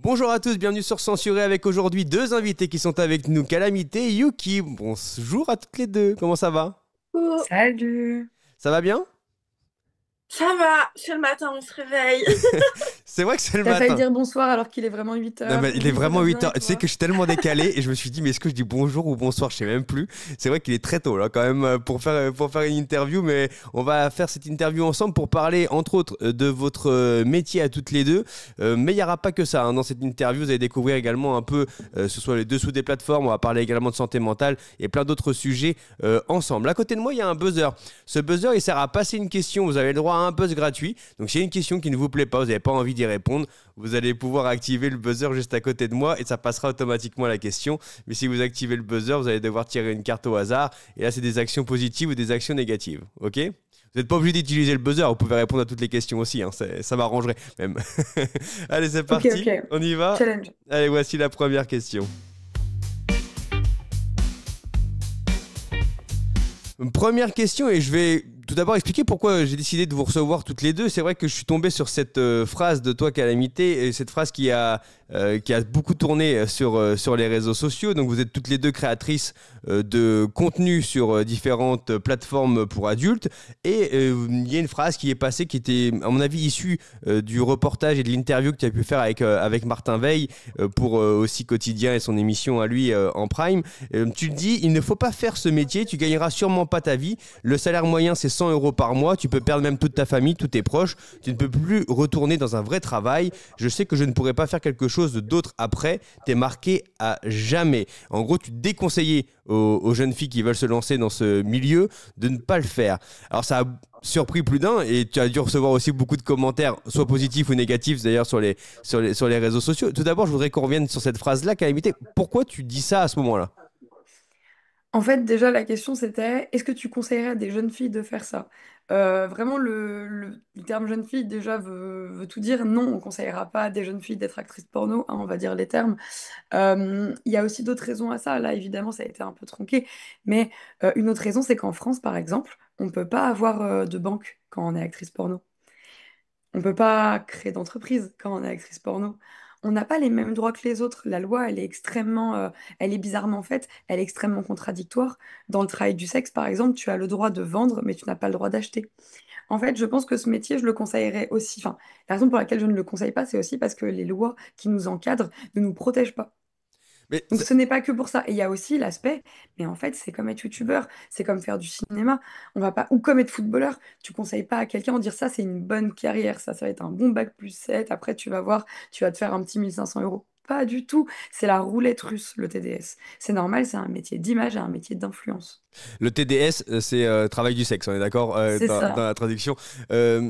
Bonjour à tous, bienvenue sur Censuré avec aujourd'hui deux invités qui sont avec nous, Calamité et Yuki. Bonjour à toutes les deux, comment ça va? Oh, Salut! Ça va bien? ça va, c'est le matin, on se réveille. C'est vrai que c'est le T'as failli matin. dire bonsoir alors qu'il est vraiment 8 Non, heures. mais il est Oui, ça vraiment va 8 bien heures. et Tu sais que toi? je suis tellement décalé et je me suis dit, mais est-ce que je dis bonjour ou bonsoir? Je sais même plus. C'est vrai qu'il est très tôt là quand même pour faire une interview, mais on va faire cette interview ensemble pour parler entre autres de votre métier à toutes les deux. Mais il n'y aura pas que ça, hein. Dans cette interview, vous allez découvrir également un peu, ce soit les dessous des plateformes, on va parler également de santé mentale et plein d'autres sujets ensemble. À côté de moi, il y a un buzzer. Ce buzzer, il sert à passer une question. Vous avez le droit à un buzz gratuit. Donc s'il y a une question qui ne vous plaît pas, vous n'avez pas envie d'y répondre, vous allez pouvoir activer le buzzer juste à côté de moi et ça passera automatiquement la question. Mais si vous activez le buzzer, vous allez devoir tirer une carte au hasard. Et là, c'est des actions positives ou des actions négatives. Ok? Vous n'êtes pas obligé d'utiliser le buzzer, vous pouvez répondre à toutes les questions aussi, hein. Ça m'arrangerait même. Allez, c'est Ok, ok. parti, on y va. Challenge. Allez, voici la première question. Première question, et je vais tout d'abord expliquer pourquoi j'ai décidé de vous recevoir toutes les deux. C'est vrai que je suis tombé sur cette phrase de toi, Calamité, et cette phrase qui a beaucoup tourné sur les réseaux sociaux. Donc vous êtes toutes les deux créatrices de contenu sur différentes plateformes pour adultes. Et il y a une phrase qui est passée qui était, à mon avis, issue du reportage et de l'interview que tu as pu faire avec Martin Veil pour aussi Quotidien et son émission à lui en Prime. Tu le dis, il ne faut pas faire ce métier, tu gagneras sûrement pas ta vie. Le salaire moyen, c'est 100 euros par mois. Tu peux perdre même toute ta famille, tous tes proches. Tu ne peux plus retourner dans un vrai travail. Je sais que je ne pourrais pas faire quelque chose d'autre après. T'es marqué à jamais. En gros, tu déconseillais aux jeunes filles qui veulent se lancer dans ce milieu de ne pas le faire. Alors, ça a surpris plus d'un et tu as dû recevoir aussi beaucoup de commentaires, soit positifs ou négatifs d'ailleurs sur les réseaux sociaux. Tout d'abord, je voudrais qu'on revienne sur cette phrase-là, Calamité. Pourquoi tu dis ça à ce moment-là? En fait, déjà, la question c'était, est-ce que tu conseillerais à des jeunes filles de faire ça? Vraiment, le terme jeune fille déjà veut tout dire. Non, on conseillera pas à des jeunes filles d'être actrices porno, hein, on va dire les termes. Il y a aussi d'autres raisons à ça. Là, évidemment, ça a été un peu tronqué. Mais une autre raison, c'est qu'en France, par exemple, on ne peut pas avoir de banque quand on est actrice porno. On ne peut pas créer d'entreprise quand on est actrice porno. On n'a pas les mêmes droits que les autres. La loi, elle est extrêmement, elle est bizarrement faite, elle est extrêmement contradictoire. Dans le travail du sexe, par exemple, tu as le droit de vendre, mais tu n'as pas le droit d'acheter. En fait, je pense que ce métier, je le conseillerais aussi. Enfin, la raison pour laquelle je ne le conseille pas, c'est aussi parce que les lois qui nous encadrent ne nous protègent pas. Mais Donc ce n'est pas que pour ça. Et il y a aussi l'aspect, mais en fait, c'est comme être youtubeur, c'est comme faire du cinéma. On va pas, ou comme être footballeur. Tu conseilles pas à quelqu'un de dire ça, c'est une bonne carrière, ça va être un bon bac plus 7. Après, tu vas voir, tu vas te faire un petit 1 500 euros. Pas du tout. C'est la roulette russe, le TDS. C'est normal, c'est un métier d'image et un métier d'influence. le TDS, c'est travail du sexe, on est d'accord C'est dans ça. la traduction.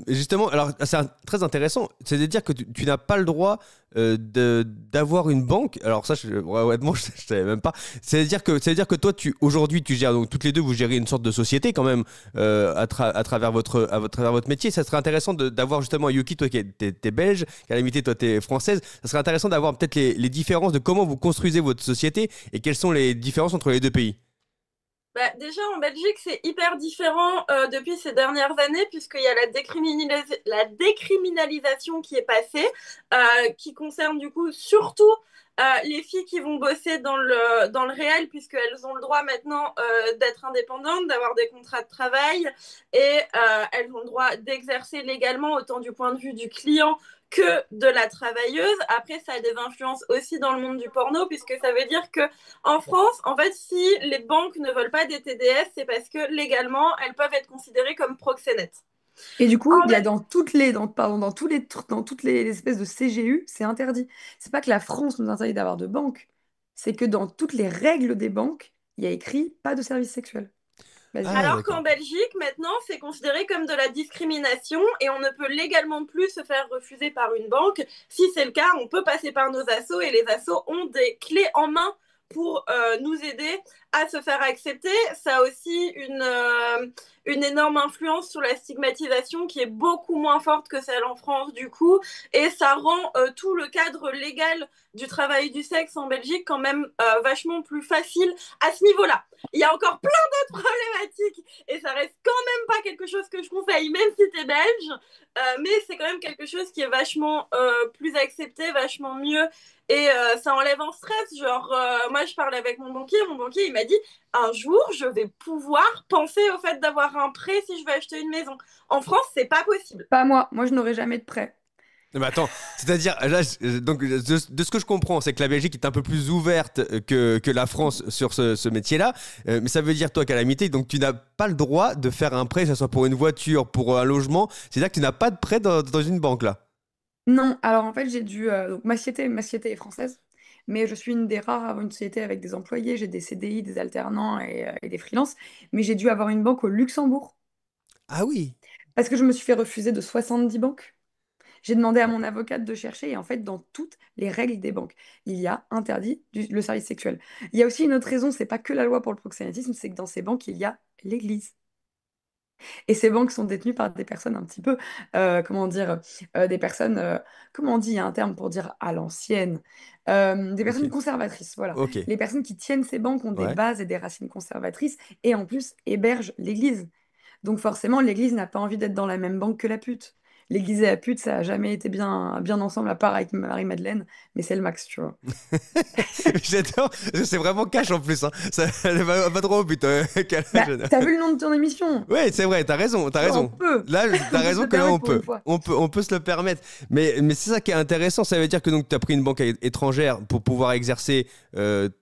Justement, alors c'est très intéressant, c'est-à-dire que tu n'as pas le droit d'avoir une banque. Alors ça, ouais, honnêtement, je savais même pas. C'est-à-dire que toi, aujourd'hui, tu gères, donc toutes les deux, vous gérez une sorte de société quand même à travers votre métier. Ça serait intéressant d'avoir justement Yuki, toi qui t'es belge, Calamité, toi t'es française. Ça serait intéressant d'avoir peut-être les différences de comment vous construisez votre société et quelles sont les différences entre les deux pays. Bah, déjà, en Belgique, c'est hyper différent depuis ces dernières années, puisqu'il y a la décriminalisation qui est passée, qui concerne du coup surtout les filles qui vont bosser dans le réel, puisqu'elles ont le droit maintenant d'être indépendantes, d'avoir des contrats de travail, et elles ont le droit d'exercer légalement, autant du point de vue du client que de la travailleuse. Après, ça a des influences aussi dans le monde du porno, puisque ça veut dire que en France, en fait, si les banques ne veulent pas des TDS, c'est parce que légalement, elles peuvent être considérées comme proxénètes. Et du coup, En il y a fait, dans toutes les, pardon, dans toutes les espèces de CGU, c'est interdit. C'est pas que la France nous interdit d'avoir de banques, c'est que dans toutes les règles des banques, il y a écrit pas de services sexuels. Vas-y. Ah, alors qu'en d'accord. Belgique, maintenant, c'est considéré comme de la discrimination et on ne peut légalement plus se faire refuser par une banque. Si c'est le cas, on peut passer par nos assos et les assos ont des clés en main pour nous aider à se faire accepter. Ça a aussi une énorme influence sur la stigmatisation qui est beaucoup moins forte que celle en France du coup, et ça rend tout le cadre légal du travail du sexe en Belgique quand même vachement plus facile à ce niveau-là. Il y a encore plein d'autres problématiques et ça reste quand même pas quelque chose que je conseille, même si t'es belge, mais c'est quand même quelque chose qui est vachement plus accepté, vachement mieux, et ça enlève un stress. Genre, moi je parlais avec mon banquier il m'a dit un jour je vais pouvoir penser au fait d'avoir un prêt si je veux acheter une maison. En France, c'est pas possible. Pas moi, moi je n'aurai jamais de prêt. Mais attends, c'est-à-dire, là, donc, de ce que je comprends, c'est que la Belgique est un peu plus ouverte que la France sur ce métier-là. Mais ça veut dire, toi, Calamité, donc tu n'as pas le droit de faire un prêt, que ce soit pour une voiture, pour un logement. C'est-à-dire que tu n'as pas de prêt dans une banque, là. Non, alors en fait j'ai dû... donc ma société est française, mais je suis une des rares à avoir une société avec des employés, j'ai des CDI, des alternants et des freelances, mais j'ai dû avoir une banque au Luxembourg, Ah oui. parce que je me suis fait refuser de 70 banques. J'ai demandé à mon avocate de chercher et en fait, dans toutes les règles des banques, il y a interdit le service sexuel. Il y a aussi une autre raison, c'est pas que la loi pour le proxénétisme, c'est que dans ces banques, il y a l'Église. Et ces banques sont détenues par des personnes un petit peu, comment dire, des personnes, comment on dit, il y a un terme pour dire à l'ancienne, des Ok. personnes conservatrices, voilà. Ok. Les personnes qui tiennent ces banques ont des Ouais. bases et des racines conservatrices et en plus hébergent l'Église. Donc forcément, l'Église n'a pas envie d'être dans la même banque que la pute. L'Église et la pute, ça a jamais été bien ensemble, à part avec Marie-Madeleine, mais c'est le max, tu vois. J'adore. C'est vraiment cash en plus. Hein. Ça elle va droit au but. Bah, t'as vu le nom de ton émission? Ouais, c'est vrai, t'as raison, t'as Tu vois, on raison. peut. Là, t'as On peut se raison le que là, permettre on pour une peut. fois. On peut se le permettre. Mais c'est ça qui est intéressant. Ça veut dire que donc, tu as pris une banque étrangère pour pouvoir exercer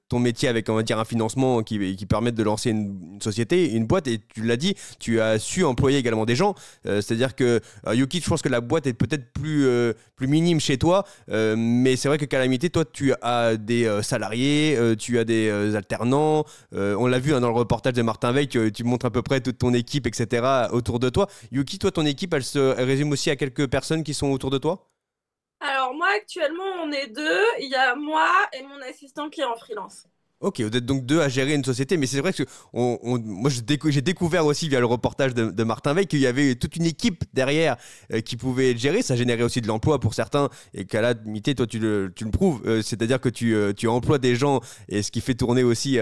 ton métier avec, on va dire, un financement qui permette de lancer une société, une boîte. Et tu l'as dit, tu as su employer également des gens. C'est-à-dire que, Yuki, je pense que la boîte est peut-être plus minime chez toi. Mais c'est vrai que Calamité, toi, tu as des salariés, tu as des alternants. On l'a vu hein, dans le reportage de Martin Veil, tu montres à peu près toute ton équipe, etc. autour de toi. Yuki, toi, ton équipe, elle résume aussi à quelques personnes qui sont autour de toi? Alors moi actuellement on est deux, il y a moi et mon assistant qui est en freelance. Ok, vous êtes donc deux à gérer une société, mais c'est vrai que moi j'ai découvert aussi via le reportage de Martin Veil qu'il y avait toute une équipe derrière qui pouvait gérer, ça générait aussi de l'emploi pour certains, et qu'à la limite, toi tu le prouves, c'est-à-dire que tu emploies des gens, et ce qui fait tourner aussi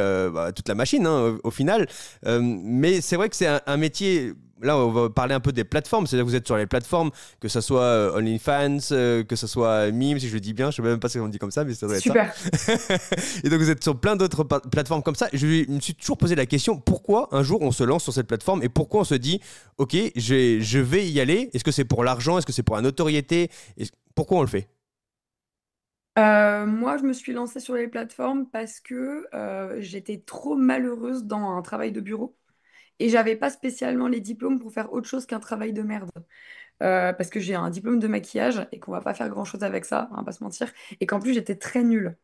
toute la machine hein, au final. Mais c'est vrai que c'est un métier. Là, on va parler un peu des plateformes. C'est-à-dire que vous êtes sur les plateformes, que ce soit OnlyFans, que ce soit Mime, si je le dis bien. Je ne sais même pas si on dit comme ça, mais ça doit être ça. Super. Et donc, vous êtes sur plein d'autres plateformes comme ça. Je me suis toujours posé la question, pourquoi un jour on se lance sur cette plateforme et pourquoi on se dit, OK, je vais y aller. Est-ce que c'est pour l'argent? Est-ce que c'est pour la notoriété? Pourquoi on le fait? Moi, je me suis lancée sur les plateformes parce que j'étais trop malheureuse dans un travail de bureau et j'avais pas spécialement les diplômes pour faire autre chose qu'un travail de merde. Parce que j'ai un diplôme de maquillage et qu'on va pas faire grand-chose avec ça, on va pas se mentir, et qu'en plus j'étais très nulle.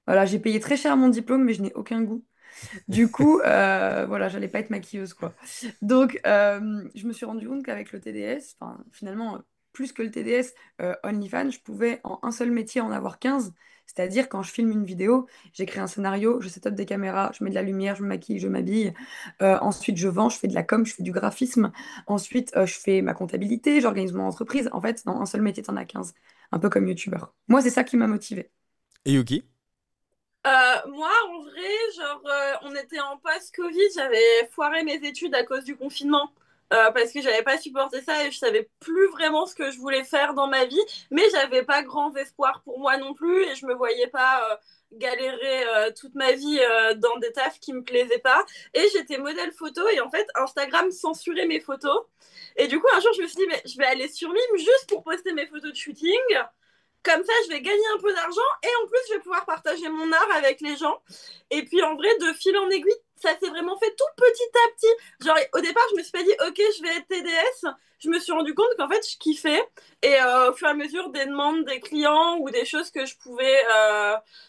Voilà, j'ai payé très cher mon diplôme, mais je n'ai aucun goût. Du coup, voilà, j'allais pas être maquilleuse, quoi. Donc, je me suis rendu compte qu'avec le TDS, enfin, finalement, plus que le TDS, OnlyFans, je pouvais en un seul métier en avoir 15. C'est-à-dire, quand je filme une vidéo, j'écris un scénario, je set-up des caméras, je mets de la lumière, je me maquille, je m'habille. Ensuite, je vends, je fais de la com, je fais du graphisme. Ensuite, je fais ma comptabilité, j'organise mon entreprise. En fait, dans un seul métier, t'en as 15. Un peu comme youtubeur. Moi, c'est ça qui m'a motivée. Et Yuki? Moi, en vrai, genre, on était en post-Covid, j'avais foiré mes études à cause du confinement. Parce que j'avais pas supporté ça et je savais plus vraiment ce que je voulais faire dans ma vie, mais j'avais pas grands espoirs pour moi non plus et je me voyais pas galérer toute ma vie dans des tafs qui me plaisaient pas. Et j'étais modèle photo et en fait Instagram censurait mes photos. Et du coup un jour je me suis dit mais je vais aller sur Mime juste pour poster mes photos de shooting. Comme ça, je vais gagner un peu d'argent et en plus, je vais pouvoir partager mon art avec les gens. Et puis, en vrai, de fil en aiguille, ça s'est vraiment fait tout petit à petit. Genre, au départ, je me suis pas dit, OK, je vais être TDS. je me suis rendu compte qu'en fait, je kiffais. Et au fur et à mesure des demandes des clients ou des choses que je pouvais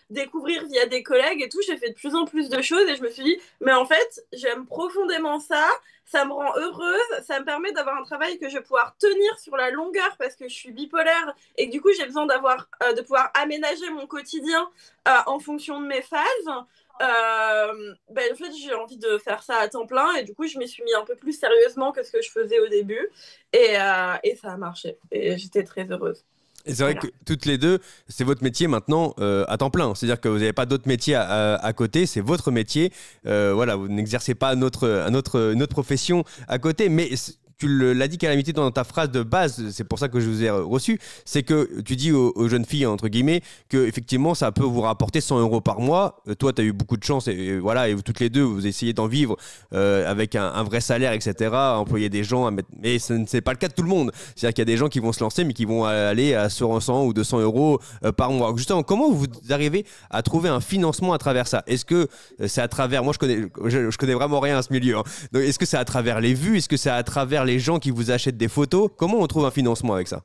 découvrir via des collègues et tout, j'ai fait de plus en plus de choses et je me suis dit, mais en fait, j'aime profondément ça. Ça me rend heureuse, ça me permet d'avoir un travail que je vais pouvoir tenir sur la longueur parce que je suis bipolaire et que du coup j'ai besoin de pouvoir aménager mon quotidien en fonction de mes phases. En fait, j'ai envie de faire ça à temps plein et du coup, je m'y suis mis un peu plus sérieusement que ce que je faisais au début et ça a marché et j'étais très heureuse. Et c'est vrai que toutes les deux, c'est votre métier maintenant à temps plein. C'est-à-dire que vous n'avez pas d'autres métiers à côté, c'est votre métier. Voilà, vous n'exercez pas une autre profession à côté, mais tu l'as dit, Calamité, dans ta phrase de base, c'est pour ça que je vous ai reçu, c'est que tu dis aux jeunes filles, entre guillemets, que effectivement ça peut vous rapporter 100 euros par mois. Toi, tu as eu beaucoup de chance et voilà, et toutes les deux, vous essayez d'en vivre avec un vrai salaire, etc., à employer des gens, mais ce n'est pas le cas de tout le monde. C'est-à-dire qu'il y a des gens qui vont se lancer, mais qui vont aller à 100 ou 200 euros par mois. Justement, comment vous arrivez à trouver un financement à travers ça? Est-ce que c'est à travers, moi je connais vraiment rien à ce milieu, hein. Donc, est-ce que c'est à travers les vues? Est-ce que c'est à travers les gens qui vous achètent des photos? Comment on trouve un financement avec ça?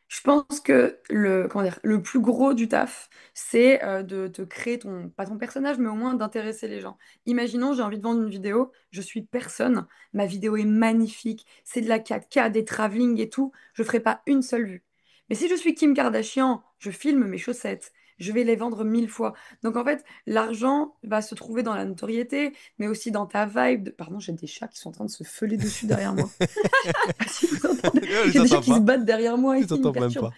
Je pense que comment dire, le plus gros du taf, c'est de te créer pas ton personnage, mais au moins d'intéresser les gens. Imaginons, j'ai envie de vendre une vidéo, je suis personne, ma vidéo est magnifique, c'est de la 4K, des travelling et tout, je ferai pas une seule vue. Mais si je suis Kim Kardashian, je filme mes chaussettes, je vais les vendre 1000 fois. Donc en fait, l'argent va se trouver dans la notoriété, mais aussi dans ta vibe. Pardon, j'ai des chats qui sont en train de se feuler dessus derrière moi. Si vous entendez, Je j'ai des gens t'entends qui se pas. battent derrière moi Je et qui me t'entends même perturbent. pas.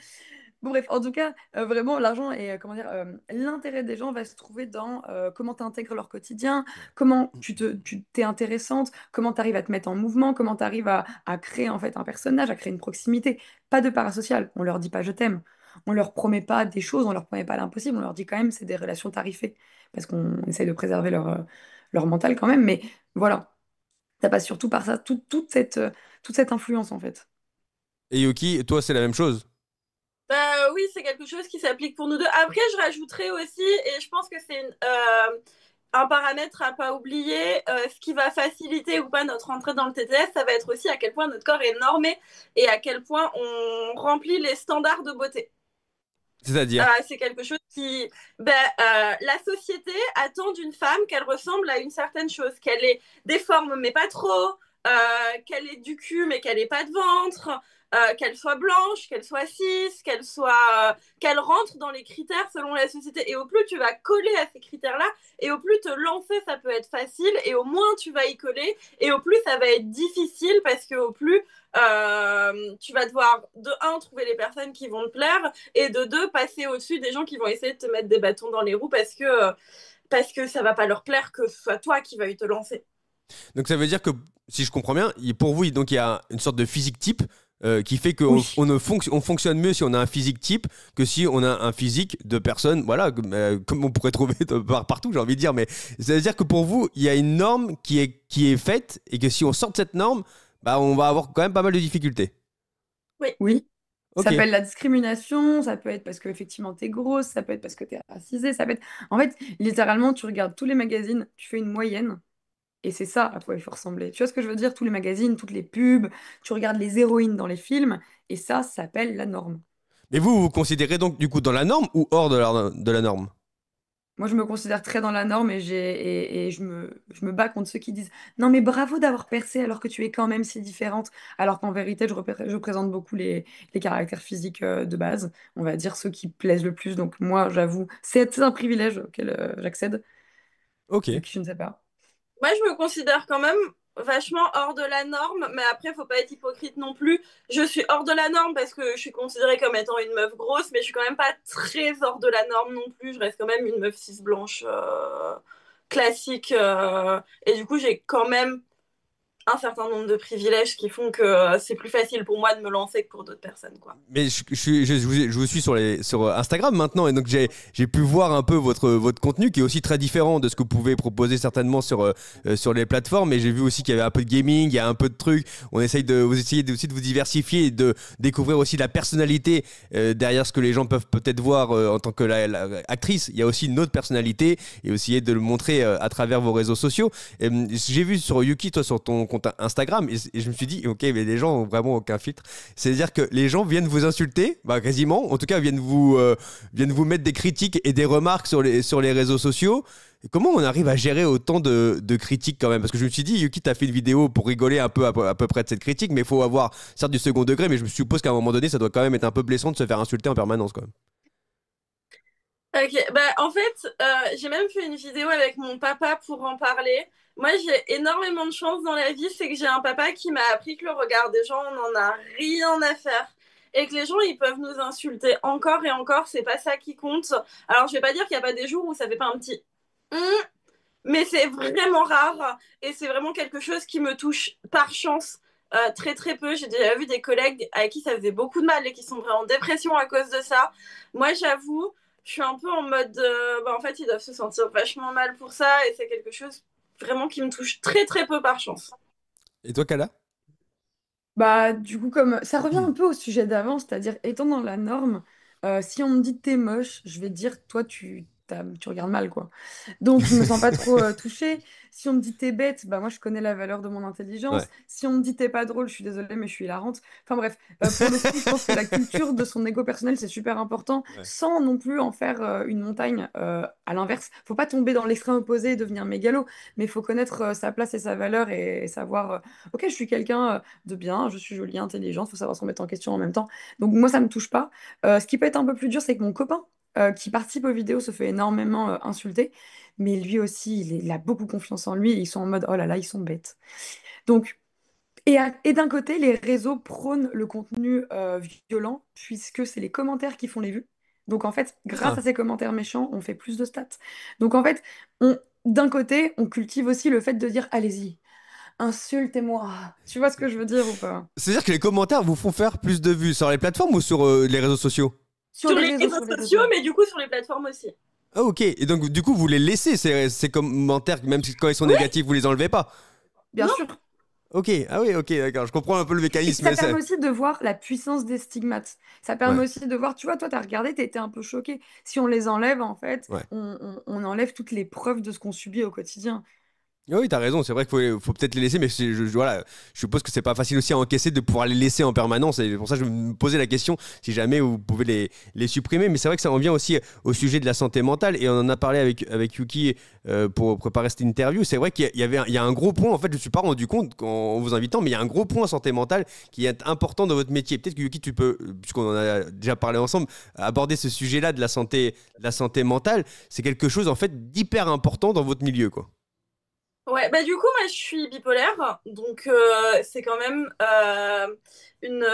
Bon, bref, en tout cas, vraiment, l'argent et comment dire, l'intérêt des gens va se trouver dans comment tu intègres leur quotidien, comment tu t'es intéressante, comment tu arrives à te mettre en mouvement, comment tu arrives à créer en fait un personnage, à créer une proximité. Pas de parasocial, on leur dit pas je t'aime. On leur promet pas des choses, on leur promet pas l'impossible, on leur dit quand même c'est des relations tarifées parce qu'on essaye de préserver leur mental quand même. Mais voilà, ça passe surtout par ça, toute cette influence en fait. Et Yuki, toi, c'est la même chose? Oui, c'est quelque chose qui s'applique pour nous deux. Après, je rajouterais aussi, et je pense que c'est un paramètre à pas oublier, ce qui va faciliter ou pas notre entrée dans le TTS, ça va être aussi à quel point notre corps est normé et à quel point on remplit les standards de beauté. C'est-à-dire? C'est quelque chose qui... la société attend d'une femme qu'elle ressemble à une certaine chose, qu'elle ait des formes mais pas trop, qu'elle ait du cul mais qu'elle ait pas de ventre, qu'elle soit blanche, qu'elle soit cis, qu'elle rentre dans les critères selon la société. Et au plus tu vas coller à ces critères-là, et au plus te lancer, ça peut être facile, et au moins tu vas y coller, et au plus ça va être difficile parce que au plus tu vas devoir de un trouver les personnes qui vont te plaire et de deux passer au-dessus des gens qui vont essayer de te mettre des bâtons dans les roues parce que ça va pas leur plaire que ce soit toi qui veuille te lancer. Donc ça veut dire que, si je comprends bien, pour vous, donc, il y a une sorte de physique type qui fait qu'on Oui. on fonctionne mieux si on a un physique type que si on a un physique de personne, voilà, comme on pourrait trouver partout, j'ai envie de dire. Mais ça veut dire que pour vous, il y a une norme qui est faite et que si on sort de cette norme, bah, on va avoir quand même pas mal de difficultés. Oui. Ça Ok. s'appelle la discrimination, ça peut être parce qu'effectivement t'es grosse, ça peut être parce que t'es racisée, ça peut être... En fait, littéralement, tu regardes tous les magazines, tu fais une moyenne, et c'est ça à quoi il faut ressembler. Tu vois ce que je veux dire? Tous les magazines, toutes les pubs, tu regardes les héroïnes dans les films, et ça s'appelle la norme. Mais vous vous considérez donc du coup dans la norme ou hors de la norme? Moi, je me considère très dans la norme et je me bats contre ceux qui disent non, mais bravo d'avoir percé alors que tu es quand même si différente. Alors qu'en vérité, je représente beaucoup les caractères physiques de base, on va dire ceux qui plaisent le plus. Donc, moi, j'avoue, c'est un privilège auquel j'accède, Ok. de qui je ne sais pas. Moi, je me considère quand même vachement hors de la norme, mais après, faut pas être hypocrite non plus. Je suis hors de la norme parce que je suis considérée comme étant une meuf grosse, mais je suis quand même pas très hors de la norme non plus. Je reste quand même une meuf cis blanche classique. Et du coup, j'ai quand même un certain nombre de privilèges qui font que c'est plus facile pour moi de me lancer que pour d'autres personnes, quoi. Mais je vous suis sur Instagram maintenant et donc j'ai pu voir un peu votre contenu qui est aussi très différent de ce que vous pouvez proposer certainement sur les plateformes. Et j'ai vu aussi qu'il y avait un peu de gaming, il y a un peu de trucs. Vous essayez aussi de vous diversifier et de découvrir aussi la personnalité derrière ce que les gens peuvent peut-être voir en tant que actrice. Il y a aussi une autre personnalité et aussi de le montrer à travers vos réseaux sociaux. J'ai vu sur Yuki, toi sur ton compte Instagram et je me suis dit, ok, mais les gens ont vraiment aucun filtre. C'est-à-dire que les gens viennent vous insulter, bah, quasiment, en tout cas viennent vous mettre des critiques et des remarques sur les réseaux sociaux. Et comment on arrive à gérer autant de critiques quand même? Parce que je me suis dit, Yuki, t'as fait une vidéo pour rigoler un peu à peu près de cette critique, mais il faut avoir certes du second degré, mais je me suppose qu'à un moment donné, ça doit quand même être un peu blessant de se faire insulter en permanence quand même. Ok, bah en fait, j'ai même fait une vidéo avec mon papa pour en parler. Moi, j'ai énormément de chance dans la vie, c'est que j'ai un papa qui m'a appris que le regard des gens, on n'en a rien à faire. Et que les gens, ils peuvent nous insulter encore et encore, c'est pas ça qui compte. Alors, je vais pas dire qu'il n'y a pas des jours où ça fait pas un petit hum, mais c'est vraiment rare et c'est vraiment quelque chose qui me touche par chance très très peu. J'ai déjà vu des collègues avec qui ça faisait beaucoup de mal et qui sont vraiment en dépression à cause de ça. Moi, j'avoue, je suis un peu en mode, bah, en fait, ils doivent se sentir vachement mal pour ça et c'est quelque chose vraiment qui me touche très très peu par chance. Et toi, Kala? Bah, du coup, comme ça revient un peu au sujet d'avant, c'est-à-dire étant dans la norme, si on me dit t'es moche, je vais dire toi tu regardes mal quoi. Donc je me sens pas trop touchée. Si on me dit t'es bête, bah moi je connais la valeur de mon Ouais. intelligence. Si on me dit t'es pas drôle, je suis désolée mais je suis hilarante. Enfin bref, pour le coup, je pense que la culture de son ego personnel c'est super important, Ouais. sans non plus en faire une montagne. À l'inverse, faut pas tomber dans l'extrême opposé et devenir mégalo, mais il faut connaître sa place et sa valeur et savoir ok je suis quelqu'un de bien, je suis jolie, intelligente, faut savoir se remettre en question en même temps. Donc moi, ça me touche pas. Ce qui peut être un peu plus dur, c'est que mon copain qui participe aux vidéos se fait énormément insulter, mais lui aussi, il a beaucoup confiance en lui et ils sont en mode, oh là là, ils sont bêtes. Donc, et d'un côté, les réseaux prônent le contenu violent, puisque c'est les commentaires qui font les vues. Donc en fait, grâce Ah. à ces commentaires méchants, on fait plus de stats. Donc en fait, d'un côté, on cultive aussi le fait de dire, allez-y, insultez-moi. Tu vois ce que je veux dire ou pas? C'est-à-dire que les commentaires vous font faire plus de vues sur les plateformes ou sur les réseaux sociaux? Sur Sur les les réseaux, réseaux sur les sociaux, réseaux. mais du coup sur les plateformes aussi. Ah, ok. Et donc, du coup, vous les laissez, ces commentaires, même si quand ils sont Oui, négatifs, vous les enlevez pas. Bien non, sûr. Ok. Ah oui, ok, d'accord. Je comprends un peu le Et mécanisme. ça Mais permet aussi de voir la puissance des stigmates. Ça permet ouais, aussi de voir, tu vois, toi, tu as regardé, tu étais un peu choqué. Si on les enlève, en fait, ouais. on enlève toutes les preuves de ce qu'on subit au quotidien. Ah oui, t'as raison. C'est vrai qu'il faut peut-être les laisser, mais voilà, je suppose que c'est pas facile aussi à encaisser de pouvoir les laisser en permanence. Et pour ça, je me posais la question si jamais vous pouvez les supprimer. Mais c'est vrai que ça revient aussi au sujet de la santé mentale. Et on en a parlé avec Yuki pour préparer cette interview. C'est vrai qu'il y a un gros point. En fait, je me suis pas rendu compte en vous invitant, mais il y a un gros point santé mentale qui est important dans votre métier. Peut-être que Yuki, tu peux, puisqu'on en a déjà parlé ensemble, aborder ce sujet-là de la santé mentale. C'est quelque chose en fait d'hyper important dans votre milieu, quoi. ouais, bah du coup, moi, je suis bipolaire, donc c'est quand même une,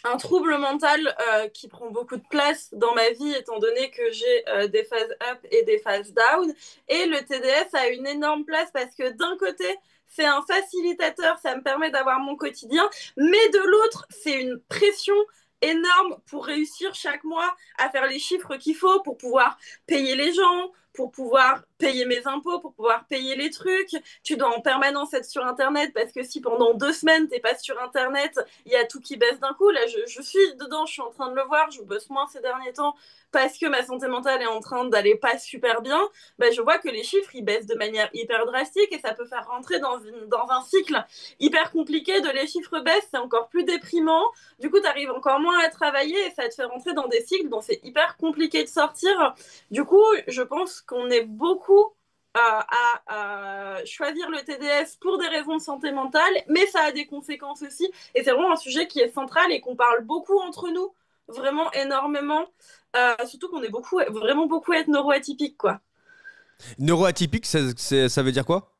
un trouble mental qui prend beaucoup de place dans ma vie, étant donné que j'ai des phases up et des phases down. Et le TDS a une énorme place parce que d'un côté, c'est un facilitateur, ça me permet d'avoir mon quotidien, mais de l'autre, c'est une pression énorme pour réussir chaque mois à faire les chiffres qu'il faut pour pouvoir payer les gens, pour pouvoir payer mes impôts, pour pouvoir payer les trucs. Tu dois en permanence être sur Internet parce que si pendant 2 semaines, t'es pas sur Internet, il y a tout qui baisse d'un coup. Là, je suis dedans, je suis en train de le voir, je bosse moins ces derniers temps parce que ma santé mentale est en train d'aller pas super bien. Bah, je vois que les chiffres, ils baissent de manière hyper drastique et ça peut faire rentrer dans un cycle hyper compliqué de les chiffres baissent, c'est encore plus déprimant. Du coup, tu arrives encore moins à travailler et ça te fait rentrer dans des cycles dont c'est hyper compliqué de sortir. Du coup, je pense qu'on est beaucoup à choisir le TDS pour des raisons de santé mentale, mais ça a des conséquences aussi. Et c'est vraiment un sujet qui est central et qu'on parle beaucoup entre nous, vraiment énormément. Surtout qu'on est beaucoup, vraiment beaucoup être neuroatypique, quoi. Neuroatypique, ça veut dire quoi?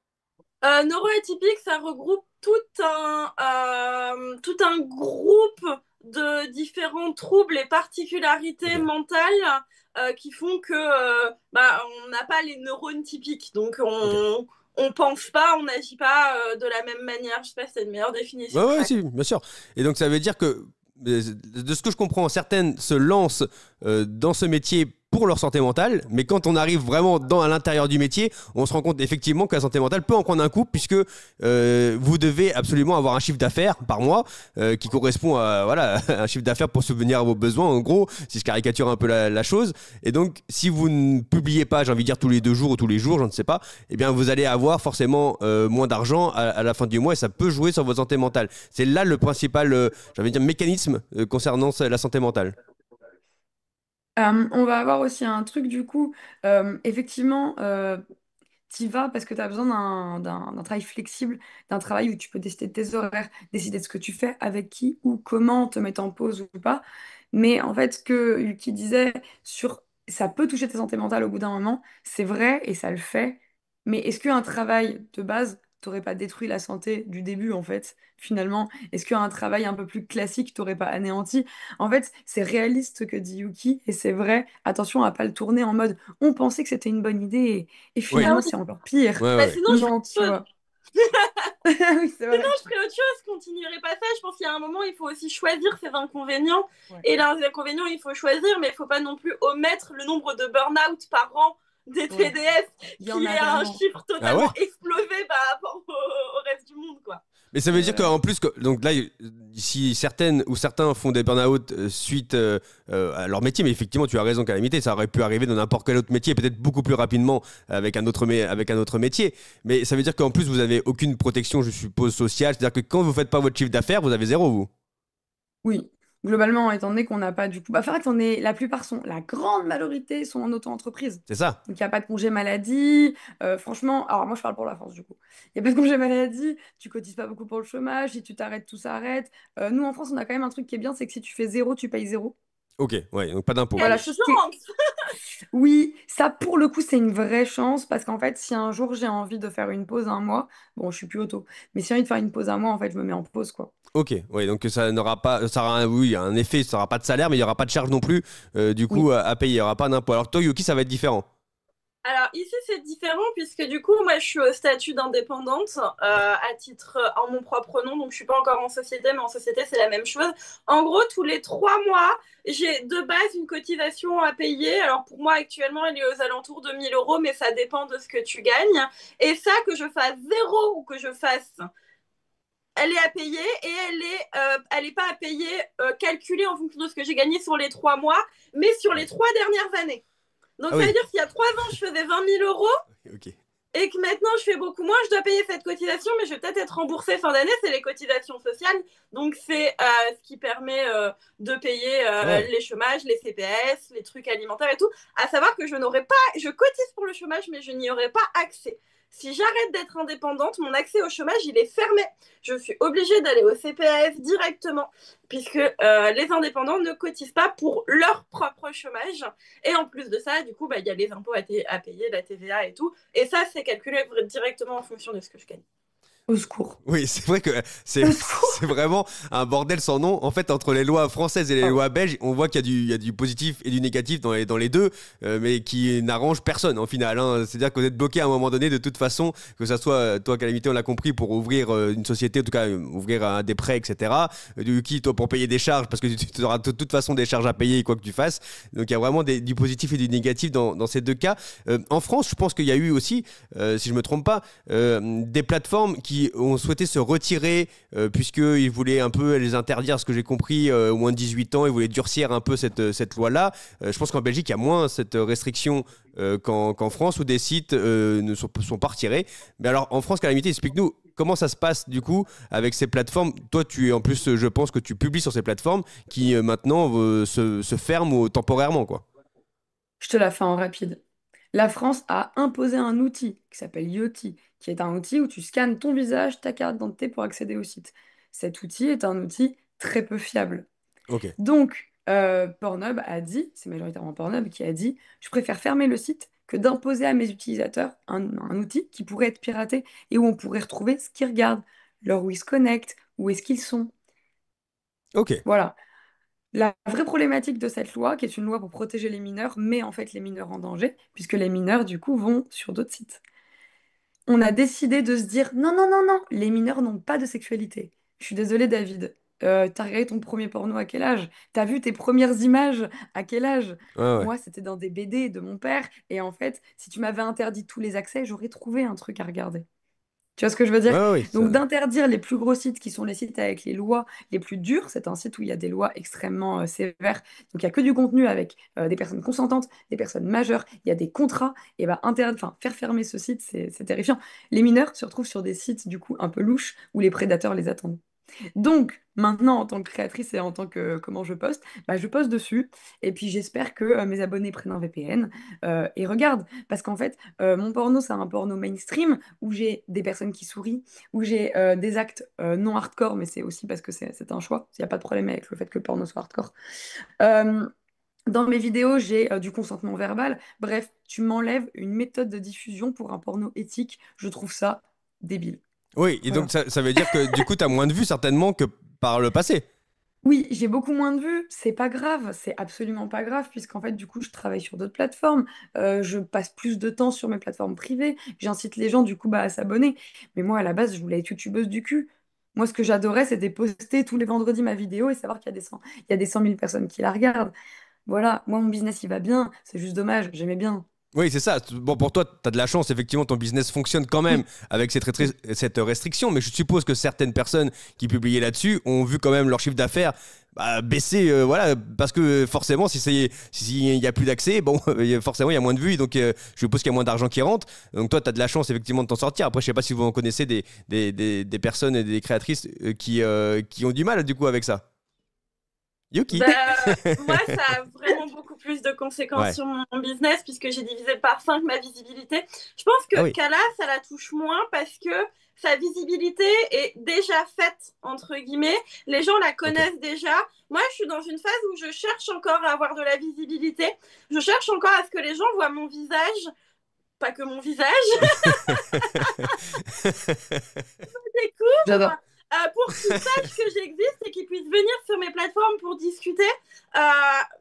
Neuroatypique, ça regroupe tout un groupe de différents troubles et particularités Ok. mentales qui font que bah, on n'a pas les neurones typiques. Donc Ok. on pense pas, on n'agit pas de la même manière. Je sais pas si c'est une meilleure Ouais, définition que ouais, ça. si, bien sûr. Et donc, ça veut dire que, de ce que je comprends, certaines se lancent dans ce métier pour leur santé mentale, mais quand on arrive vraiment à l'intérieur du métier, on se rend compte effectivement que la santé mentale peut en prendre un coup, puisque vous devez absolument avoir un chiffre d'affaires par mois qui correspond à voilà, un chiffre d'affaires pour subvenir à vos besoins, en gros, si je caricature un peu la chose. Et donc, si vous ne publiez pas, j'ai envie de dire tous les 2 jours ou tous les jours, je ne sais pas, eh bien, vous allez avoir forcément moins d'argent à la fin du mois et ça peut jouer sur votre santé mentale. C'est là le principal, j'ai envie de dire, mécanisme concernant la santé mentale. On va avoir aussi un truc du coup, effectivement, t'y vas parce que tu as besoin d'un travail flexible, d'un travail où tu peux décider de tes horaires, décider de ce que tu fais, avec qui ou comment, te mettre en pause ou pas. Mais en fait, ce que Yuki disait sur ça peut toucher ta santé mentale au bout d'un moment, c'est vrai et ça le fait. Mais est-ce qu'un travail de base t'aurait pas détruit la santé du début en fait, finalement? Est-ce qu'un travail un peu plus classique t'aurait pas anéanti? En fait, c'est réaliste ce que dit Yuki et c'est vrai. Attention à pas le tourner en mode on pensait que c'était une bonne idée et Oui, Ah finalement oui. c'est encore pire. ouais, Bah, ouais. sinon, je Non, tu ferais autre vois. chose. Oui, c'est Sinon, vrai. je ferais autre chose, je continuerai pas ça. Je pense qu'il y a un moment, il faut aussi choisir ses inconvénients. Ouais. Et les inconvénients, il faut choisir, mais il faut pas non plus omettre le nombre de burn-out par an des Ouais. TDS, Il y en qui a est un tellement. chiffre Ah ouais? totalement explosé par rapport au reste du monde, quoi. Mais ça veut C'est dire vrai. qu'en plus, donc là, si certaines ou certains font des burn-out suite à leur métier, mais effectivement, tu as raison, Calamité, ça aurait pu arriver dans n'importe quel autre métier, peut-être beaucoup plus rapidement avec avec un autre métier. Mais ça veut dire qu'en plus, vous avez aucune protection, je suppose, sociale. C'est-à-dire que quand vous faites pas votre chiffre d'affaires, vous avez zéro, vous. Oui. Globalement, étant donné qu'on n'a pas du coup. Bah, en fait, on est... la plupart sont. La grande majorité sont en auto-entreprise. C'est ça. Donc, il n'y a pas de congé maladie. Franchement, alors moi, je parle pour la France, du coup. Il n'y a pas de congé maladie. Tu cotises pas beaucoup pour le chômage. Si tu t'arrêtes, tout s'arrête. Nous, en France, on a quand même un truc qui est bien, c'est que si tu fais zéro, tu payes zéro. Ok, ouais, donc pas d'impôt. Quelle Voilà, chose qui est. chance! Oui, ça pour le coup c'est une vraie chance parce qu'en fait si un jour j'ai envie de faire une pause un mois, bon je suis plus auto, mais si j'ai envie de faire une pause un mois en fait je me mets en pause quoi. Ok, ouais, donc ça n'aura pas, ça aura oui, un effet, ça n'aura pas de salaire, mais il n'y aura pas de charge non plus, du coup, Oui. à payer, il n'y aura pas d'impôt. Alors toi, Yuki, ça va être différent. Alors ici c'est différent puisque du coup moi je suis au statut d'indépendante à titre en mon propre nom donc je suis pas encore en société mais en société c'est la même chose. En gros tous les 3 mois j'ai de base une cotisation à payer. Alors pour moi actuellement elle est aux alentours de 1 000 € mais ça dépend de ce que tu gagnes. Et ça que je fasse zéro ou que je fasse elle est à payer et elle est pas à payer calculée en fonction de ce que j'ai gagné sur les 3 mois mais sur les 3 dernières années. Donc Ah ça veut oui, dire qu'il y a 3 ans je faisais 20 000 € ok. et que maintenant je fais beaucoup moins, je dois payer cette cotisation, mais je vais peut-être être remboursée fin d'année, c'est les cotisations sociales. Donc c'est ce qui permet de payer Ouais. les chômages, les CPS, les trucs alimentaires et tout. À savoir que je n'aurai pas, je cotise pour le chômage, mais je n'y aurai pas accès. Si j'arrête d'être indépendante, mon accès au chômage, il est fermé. Je suis obligée d'aller au CPF directement, puisque les indépendants ne cotisent pas pour leur propre chômage. Et en plus de ça, du coup, bah, il y a les impôts à payer, la TVA et tout. Et ça, c'est calculé directement en fonction de ce que je gagne. Au secours. Oui, c'est vrai que Au c'est secours. vraiment un bordel sans nom. En fait, entre les lois françaises et les Oh. lois belges, on voit il y a du positif et du négatif dans les deux, mais qui n'arrange personne en final, hein. C'est-à-dire qu'on est bloqué à un moment donné de toute façon, que ça soit toi, Calamité, on l'a compris, pour ouvrir une société, en tout cas ouvrir des prêts, etc. Du qui, toi, pour payer des charges, parce que tu auras de toute façon des charges à payer, quoi que tu fasses. Donc il y a vraiment du positif et du négatif dans ces deux cas. En France, je pense qu'il y a eu aussi, si je me trompe pas, des plateformes qui ont souhaité se retirer puisqu'ils voulaient un peu les interdire, ce que j'ai compris, au moins de 18 ans, ils voulaient durcir un peu cette loi-là. Je pense qu'en Belgique, il y a moins cette restriction qu'en France, où des sites ne sont pas retirés. Mais alors, en France, Calamité, explique-nous comment ça se passe du coup avec ces plateformes. Toi, tu es en plus, je pense que tu publies sur ces plateformes qui maintenant se ferment temporairement, quoi. Je te la fais en rapide. La France a imposé un outil qui s'appelle Yoti, qui est un outil où tu scannes ton visage, ta carte d'identité pour accéder au site. Cet outil est un outil très peu fiable. Ok. Donc, Pornhub a dit, c'est majoritairement Pornhub qui a dit, je préfère fermer le site que d'imposer à mes utilisateurs un outil qui pourrait être piraté et où on pourrait retrouver ce qu'ils regardent, leur où ils se connectent, où est-ce qu'ils sont. Ok. Voilà. La vraie problématique de cette loi, qui est une loi pour protéger les mineurs, met en fait les mineurs en danger, puisque les mineurs, du coup, vont sur d'autres sites. On a décidé de se dire, non, non, non, non, les mineurs n'ont pas de sexualité. Je suis désolée, David. T'as regardé ton premier porno à quel âge? T'as vu tes premières images à quel âge? Ouais, ouais. Moi, c'était dans des BD de mon père. Et en fait, si tu m'avais interdit tous les accès, j'aurais trouvé un truc à regarder. Tu vois ce que je veux Ouais, dire? ouais, ouais, Donc d'interdire les plus gros sites qui sont les sites avec les lois les plus dures, c'est un site où il y a des lois extrêmement sévères. Donc il n'y a que du contenu avec des personnes consentantes, des personnes majeures, il y a des contrats. Et bah enfin, faire fermer ce site, c'est terrifiant. Les mineurs se retrouvent sur des sites du coup un peu louches où les prédateurs les attendent. Donc, maintenant, en tant que créatrice et en tant que comment je poste, bah, je poste dessus. Et puis, j'espère que mes abonnés prennent un VPN et regardent. Parce qu'en fait, mon porno, c'est un porno mainstream où j'ai des personnes qui sourient, où j'ai des actes non hardcore, mais c'est aussi parce que c'est un choix. Il n'y a pas de problème avec le fait que le porno soit hardcore. Euh, dans mes vidéos, j'ai du consentement verbal. Bref, tu m'enlèves une méthode de diffusion pour un porno éthique. Je trouve ça débile. Oui, et donc Voilà. ça veut dire que du coup, tu as moins de vues certainement que par le passé. Oui, j'ai beaucoup moins de vues, c'est pas grave, c'est absolument pas grave, puisqu'en fait, du coup, je travaille sur d'autres plateformes, je passe plus de temps sur mes plateformes privées, j'incite les gens, du coup, bah, à s'abonner. Mais moi, à la base, je voulais être youtubeuse du cul. Moi, ce que j'adorais, c'était poster tous les vendredis ma vidéo et savoir qu'il y a il y a des 100 000 personnes qui la regardent. Voilà, moi, mon business, il va bien, c'est juste dommage, j'aimais bien. Oui, c'est ça. Bon, pour toi, tu as de la chance, effectivement, ton business fonctionne quand même Oui, avec oui. cette restriction, mais je suppose que certaines personnes qui publiaient là-dessus ont vu quand même leur chiffre d'affaires baisser, voilà, parce que forcément, s'il n'y a plus d'accès, bon, forcément, il y a moins de vues, donc je suppose qu'il y a moins d'argent qui rentre. Donc toi, tu as de la chance, effectivement, de t'en sortir. Après, je sais pas si vous en connaissez des personnes et des créatrices qui ont du mal, du coup, avec ça. Yuki. Moi, ça a vraiment beaucoup plus de conséquences Ouais. sur mon business puisque j'ai divisé par 5 ma visibilité. Je pense Ah que oui. Kala, ça la touche moins parce que sa visibilité est déjà faite, entre guillemets. Les gens la Ok. connaissent déjà. Moi, je suis dans une phase où je cherche encore à avoir de la visibilité. Je cherche encore à ce que les gens voient mon visage, pas que mon visage, découvrent, J'adore. pour qu'ils sachent que j'existe et qu'ils puissent venir sur mes plateformes pour discuter.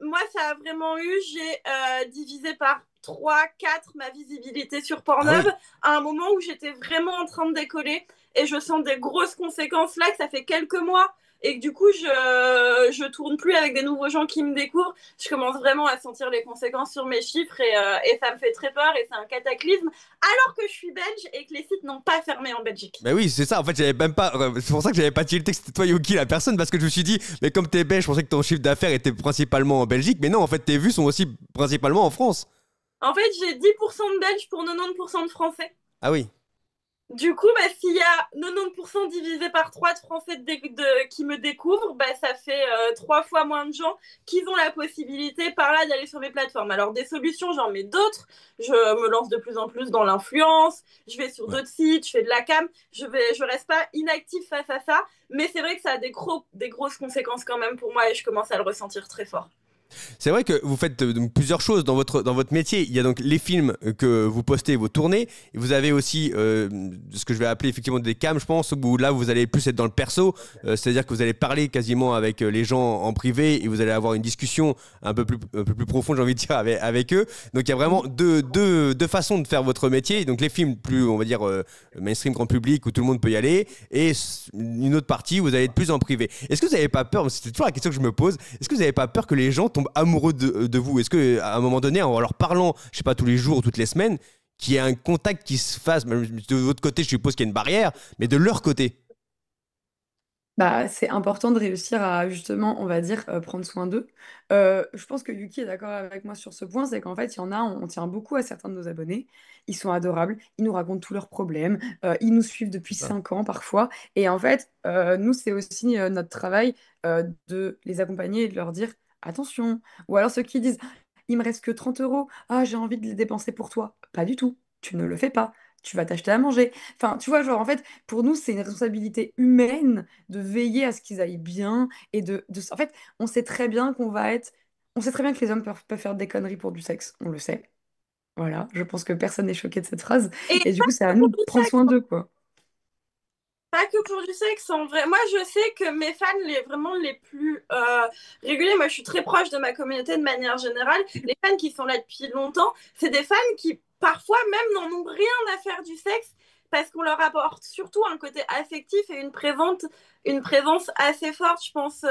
Moi, ça a vraiment eu, j'ai divisé par 3, 4 ma visibilité sur Ah Pornhub oui. à un moment où j'étais vraiment en train de décoller et je sens des grosses conséquences là, que ça fait quelques mois et que du coup, je tourne plus avec des nouveaux gens qui me découvrent. Je commence vraiment à sentir les conséquences sur mes chiffres et ça me fait très peur et c'est un cataclysme alors que je suis belge et que les sites n'ont pas fermé en Belgique. Bah oui, c'est ça. En fait, j'avais même pas. C'est pour ça que j'avais pas tilté que c'était toi, Yuki, la personne, parce que je me suis dit, mais comme t'es belge, je pensais que ton chiffre d'affaires était principalement en Belgique. Mais non, en fait, tes vues sont aussi principalement en France. En fait, j'ai 10% de Belges pour 90% de Français. Ah oui. Du coup, bah, s'il y a 90% divisé par 3 de Français qui me découvrent, bah, ça fait 3 fois moins de gens qui ont la possibilité par là d'aller sur mes plateformes. Alors, des solutions, j'en mets d'autres. Je me lance de plus en plus dans l'influence. Je vais sur Ouais. d'autres sites, je fais de la cam. Je reste pas inactive face à ça. Mais c'est vrai que ça a des grosses conséquences quand même pour moi et je commence à le ressentir très fort. C'est vrai que vous faites donc plusieurs choses dans votre métier. Il y a donc les films que vous postez, vos tournées. Et vous avez aussi ce que je vais appeler effectivement des cams, je pense, où là vous allez plus être dans le perso. C'est-à-dire que vous allez parler quasiment avec les gens en privé et vous allez avoir une discussion un peu plus profonde, j'ai envie de dire, avec eux. Donc il y a vraiment deux façons de faire votre métier. Donc les films plus, on va dire, mainstream grand public où tout le monde peut y aller. Et une autre partie où vous allez être plus en privé. Est-ce que vous n'avez pas peur, c'est toujours la question que je me pose, est-ce que vous n'avez pas peur que les gens tombent amoureux de vous? Est-ce qu'à un moment donné, en leur parlant, je sais pas, tous les jours ou toutes les semaines, qu'il y ait un contact qui se fasse, même de votre côté, je suppose qu'il y a une barrière, mais de leur côté? Bah, c'est important de réussir à justement, on va dire, prendre soin d'eux. Je pense que Yuki est d'accord avec moi sur ce point, c'est qu'en fait, il y en a, on tient beaucoup à certains de nos abonnés. Ils sont adorables, ils nous racontent tous leurs problèmes, ils nous suivent depuis C'est ça. 5 ans parfois. Et en fait, nous, c'est aussi notre travail de les accompagner et de leur dire attention. Ou alors ceux qui disent il me reste que 30 euros, ah, j'ai envie de les dépenser pour toi. Pas du tout, tu ne le fais pas. Tu vas t'acheter à manger. Enfin, tu vois, genre, en fait, pour nous, c'est une responsabilité humaine de veiller à ce qu'ils aillent bien et en fait, on sait très bien qu'on va être... On sait très bien que les hommes peuvent faire des conneries pour du sexe, on le sait. Voilà, je pense que personne n'est choqué de cette phrase. Et Et du coup, c'est pas à pour nous de du prendre sexe. soin d'eux, quoi. Pas que pour du sexe, en vrai. Moi, je sais que mes fans, vraiment les plus réguliers, moi, je suis très proche de ma communauté de manière générale. Les fans qui sont là depuis longtemps, c'est des fans qui, parfois, même n'en ont rien à faire du sexe, parce qu'on leur apporte surtout un côté affectif et une présence assez forte. Je pense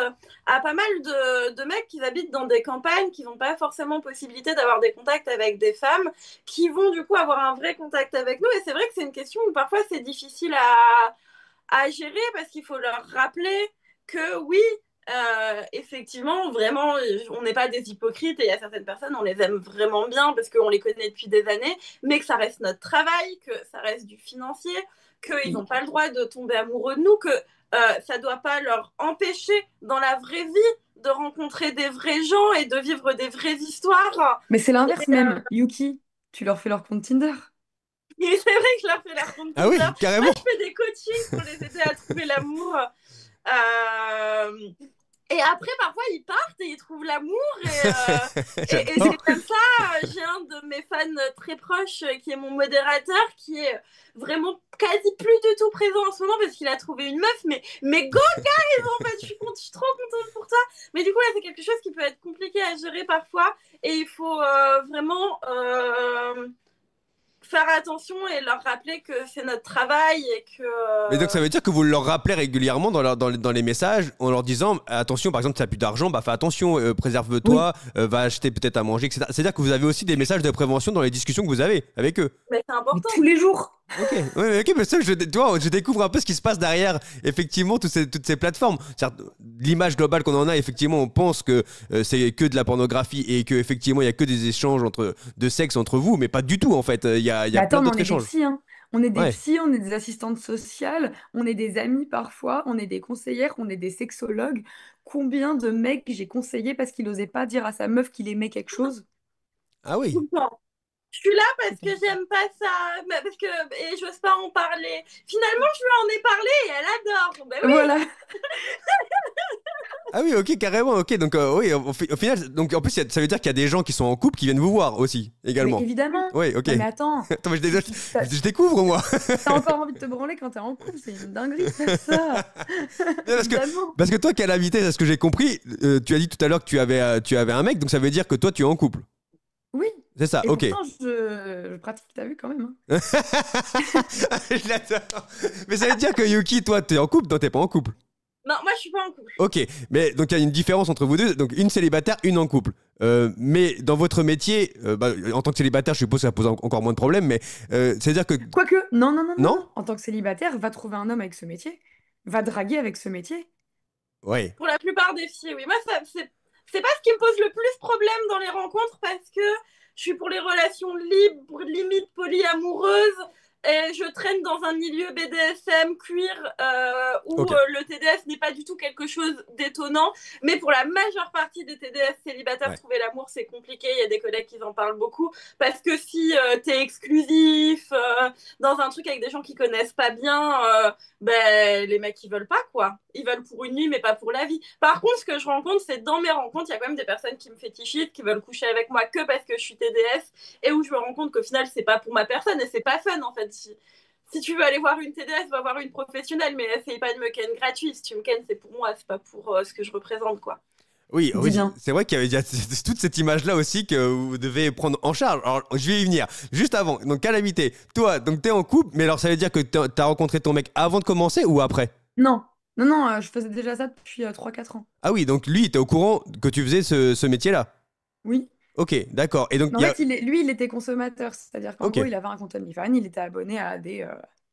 à pas mal de mecs qui habitent dans des campagnes, qui n'ont pas forcément possibilité d'avoir des contacts avec des femmes, qui vont du coup avoir un vrai contact avec nous. Et c'est vrai que c'est une question où parfois c'est difficile à gérer parce qu'il faut leur rappeler que oui, effectivement, vraiment, on n'est pas des hypocrites et il y a certaines personnes, on les aime vraiment bien parce qu'on les connaît depuis des années, mais que ça reste notre travail, que ça reste du financier, qu'ils n'ont pas le droit de tomber amoureux de nous, que ça ne doit pas leur empêcher dans la vraie vie de rencontrer des vrais gens et de vivre des vraies histoires. Mais c'est Et, l'inverse même. Yuki, tu leur fais leur compte Tinder. et c'est vrai que je leur fais leur compte Ah oui, Tinder. Moi, carrément. je fais des coachings pour les aider à trouver l'amour. Euh, et après, parfois, ils partent et ils trouvent l'amour. Et J'adore. c'est comme ça, j'ai un de mes fans très proches qui est mon modérateur, qui est vraiment quasi plus du tout présent en ce moment parce qu'il a trouvé une meuf. Mais go, guys, en fait, je suis trop contente pour toi. Mais du coup, là, c'est quelque chose qui peut être compliqué à gérer parfois. Et il faut vraiment faire attention et leur rappeler que c'est notre travail et que Mais donc ça veut dire que vous leur rappelez régulièrement dans les messages en leur disant attention, par exemple, tu n'as plus d'argent, bah fais attention, Oui. préserve-toi, va acheter peut-être à manger, etc. C'est-à-dire que vous avez aussi des messages de prévention dans les discussions que vous avez avec eux. ben, c'est Mais important. tous les jours. Ok, ouais, ok, mais ça, tu vois, je découvre un peu ce qui se passe derrière, effectivement, toutes ces plateformes. L'image globale qu'on en a, effectivement, on pense que c'est que de la pornographie et que effectivement, il y a que des échanges de sexe entre vous, mais pas du tout, en fait. Il y Mais a plein attends, mais on d'autres est des échanges. psys, hein. On est des Ouais. psys, on est des assistantes sociales, on est des amis parfois, on est des conseillères, on est des sexologues. Combien de mecs j'ai conseillé parce qu'il n'osait pas dire à sa meuf qu'il aimait quelque chose? Ah oui. Bon. Je suis là parce que j'aime pas ça, parce que et j'ose pas en parler. Finalement, je lui en ai parlé et elle adore. Ben oui, Voilà. Ah oui, ok, carrément, ok. Donc, oui, au final, donc en plus, ça veut dire qu'il y a des gens qui sont en couple qui viennent vous voir aussi, Mais également. évidemment. Oui, ok. Non mais attends, Attends, mais t'as, je découvre, moi. t'as encore envie de te branler quand t'es en couple, c'est une dinguerie de faire ça. Non, Évidemment. parce que toi, Calamité, c'est ce que j'ai compris, tu as dit tout à l'heure que tu avais un mec, donc ça veut dire que toi, tu es en couple. Oui. C'est ça, Et ok. pourtant, je pratique, t'as vu quand même, hein. Je l'adore. Mais ça veut dire que Yuki, toi, t'es en couple, toi, t'es pas en couple. non, moi je suis pas en couple. Ok, mais donc il y a une différence entre vous deux, donc une célibataire, une en couple. Mais dans votre métier, bah, en tant que célibataire, je suppose que ça pose encore moins de problèmes, mais c'est-à-dire que... Quoique, non, non, non, non, Non? non. En tant que célibataire, va trouver un homme avec ce métier. Va draguer avec ce métier. Ouais. Pour la plupart des filles, oui. Moi, c'est pas ce qui me pose le plus problème dans les rencontres parce que je suis pour les relations libres, limite polyamoureuses. Et je traîne dans un milieu BDSM, queer, où Ok. le TDS n'est pas du tout quelque chose d'étonnant. Mais pour la majeure partie des TDS célibataires, Ouais. trouver l'amour, c'est compliqué. Il y a des collègues qui en parlent beaucoup. Parce que si t'es exclusif, dans un truc avec des gens qui connaissent pas bien, ben, les mecs, ils veulent pas, quoi. Ils veulent pour une nuit, mais pas pour la vie. Par contre, ce que je rencontre, c'est dans mes rencontres, il y a quand même des personnes qui me fétichisent, qui veulent coucher avec moi que parce que je suis TDS, et où je me rends compte qu'au final, c'est pas pour ma personne, et c'est pas fun, en fait. Si tu veux aller voir une TDS, va voir une professionnelle, mais essaye pas de me ken gratuit. Si tu me ken, c'est pour moi, c'est pas pour ce que je représente, quoi. Oui, Dis oui, bien. c'est vrai qu'il y a toute cette image-là aussi que vous devez prendre en charge. Alors, je vais y venir. Juste avant, donc Calamité, toi, donc t'es en couple, mais alors ça veut dire que t'as rencontré ton mec avant de commencer ou après? Non, non, non, je faisais déjà ça depuis 3-4 ans. Ah oui, donc lui, il était au courant que tu faisais ce métier-là. Oui. Ok, d'accord. Et donc, Mais en fait, lui, il était consommateur. C'est-à-dire qu'en Ok, gros, il avait un compte OnlyFans, il était abonné à des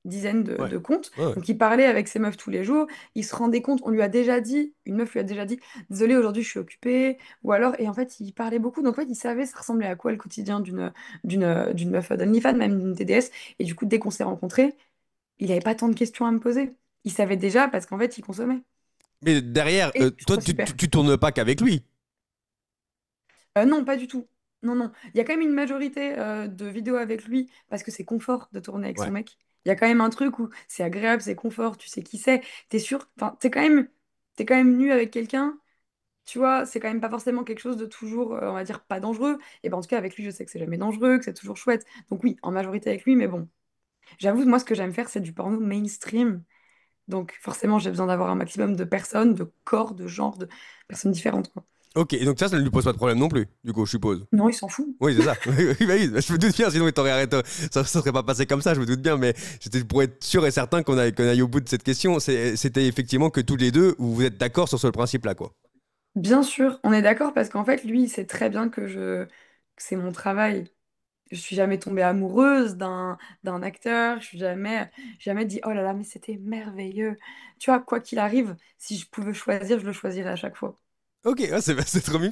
dizaines ouais, de comptes. ouais, ouais. Donc, il parlait avec ses meufs tous les jours. Il se rendait compte, on lui a déjà dit, une meuf lui a déjà dit, désolé, aujourd'hui, je suis occupée. Ou alors, et en fait, il parlait beaucoup. Donc, en fait, il savait ça ressemblait à quoi le quotidien d'une meuf d'OnlyFans, même d'une TDS. Et du coup, dès qu'on s'est rencontrés, il n'avait pas tant de questions à me poser. Il savait déjà parce qu'en fait, il consommait. Mais derrière, Et je toi, trouve ça super. tu tournes pas qu'avec lui. Non, pas du tout. Non, non. Il y a quand même une majorité de vidéos avec lui parce que c'est confort de tourner avec son Ouais. mec. Il y a quand même un truc où c'est agréable, c'est confort, tu sais qui c'est, t'es sûr. Enfin, t'es quand même nu avec quelqu'un, tu vois, c'est quand même pas forcément quelque chose de toujours, on va dire, pas dangereux. Et ben en tout cas, avec lui, je sais que c'est jamais dangereux, que c'est toujours chouette. Donc oui, en majorité avec lui, mais bon. J'avoue, moi, ce que j'aime faire, c'est du porno mainstream. Donc forcément, j'ai besoin d'avoir un maximum de personnes, de corps, de genres, de personnes différentes, quoi. Ok, donc ça ne lui pose pas de problème non plus, du coup, je suppose. Non, il s'en fout. Oui, c'est ça. Oui, bah oui, je me doute bien, sinon il t'aurait arrêté. Ça ne serait pas passé comme ça, je me doute bien, mais c'était pour être sûr et certain qu'on aille au bout de cette question. C'était effectivement que tous les deux, vous êtes d'accord sur ce principe-là, quoi. Bien sûr, on est d'accord parce qu'en fait, lui, il sait très bien que c'est mon travail. Je suis jamais tombée amoureuse d'un acteur. Je suis jamais dit oh là là, mais c'était merveilleux. Tu vois, quoi qu'il arrive, si je pouvais choisir, je le choisirais à chaque fois. Ok, ouais, c'est trop mime.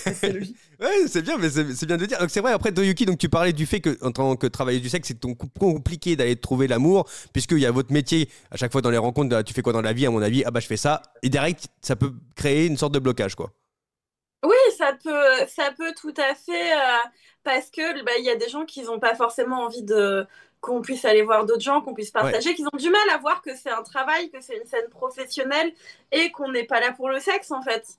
Et c'est logique. Ouais, c'est bien, mais c'est bien de le dire. Donc c'est vrai, après Doyuki, donc tu parlais du fait que en tant que travailleuse du sexe, c'est compliqué d'aller trouver l'amour, puisqu'il y a votre métier, à chaque fois dans les rencontres, tu fais quoi dans la vie, à mon avis, ah bah je fais ça, et direct, ça peut créer une sorte de blocage, quoi. Oui, ça peut tout à fait, parce que bah, il y a des gens qui n'ont pas forcément envie de qu'on puisse aller voir d'autres gens, qu'on puisse Ouais, partager, qui ont du mal à voir que c'est un travail, que c'est une scène professionnelle et qu'on n'est pas là pour le sexe en fait.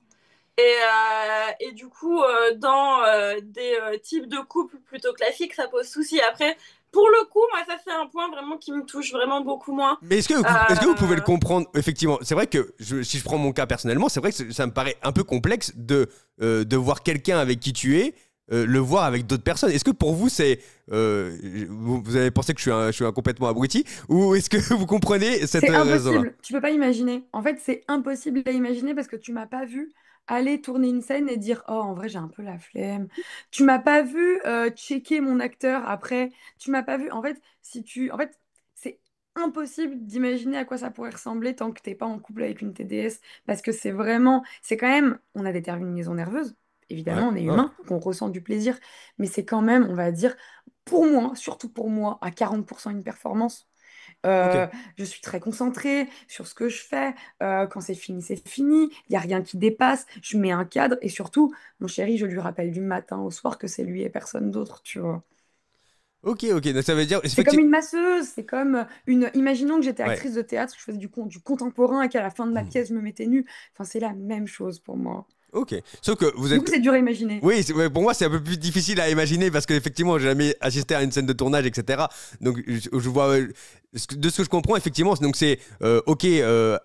Et du coup, dans des types de couples plutôt classiques, ça pose souci. Après, pour le coup, moi, ça c'est un point vraiment qui me touche vraiment beaucoup moins. mais est-ce que vous pouvez le comprendre, effectivement? C'est vrai que si je prends mon cas personnellement, c'est vrai que ça me paraît un peu complexe de voir quelqu'un avec qui tu es, le voir avec d'autres personnes. Est-ce que pour vous, vous avez pensé que je suis un complètement abruti, ou est-ce que vous comprenez cette C'est raison-là? impossible. Tu peux pas imaginer. En fait, c'est impossible à imaginer parce que tu m'as pas vu aller tourner une scène et dire oh en vrai j'ai un peu la flemme. Tu m'as pas vu checker mon acteur après. Tu m'as pas vu. En fait, en fait, c'est impossible d'imaginer à quoi ça pourrait ressembler tant que t'es pas en couple avec une TDS parce que c'est quand même, on a des terminaisons nerveuses. Ouais, Évidemment, on est ouais, humain, donc on ressent du plaisir, mais c'est quand même, on va dire, pour moi, surtout pour moi, à 40% une performance. ok. Euh, je suis très concentrée sur ce que je fais. Quand c'est fini, c'est fini. Il n'y a rien qui dépasse. Je mets un cadre et surtout, mon chéri, je lui rappelle du matin au soir que c'est lui et personne d'autre, tu vois. Ok, ok, donc ça veut dire, C'est comme effectivement, une masseuse, c'est comme une. Imaginons que j'étais ouais. actrice de théâtre, je faisais du contemporain et qu'à la fin de ma pièce, je me mettais nue. Enfin, c'est la même chose pour moi. Ok, sauf que vous Du coup, êtes. c'est dur à imaginer. Oui, ouais, pour moi, c'est un peu plus difficile à imaginer parce qu'effectivement, j'ai jamais assisté à une scène de tournage, etc. Donc, je vois. De ce que je comprends, effectivement, donc c'est ok,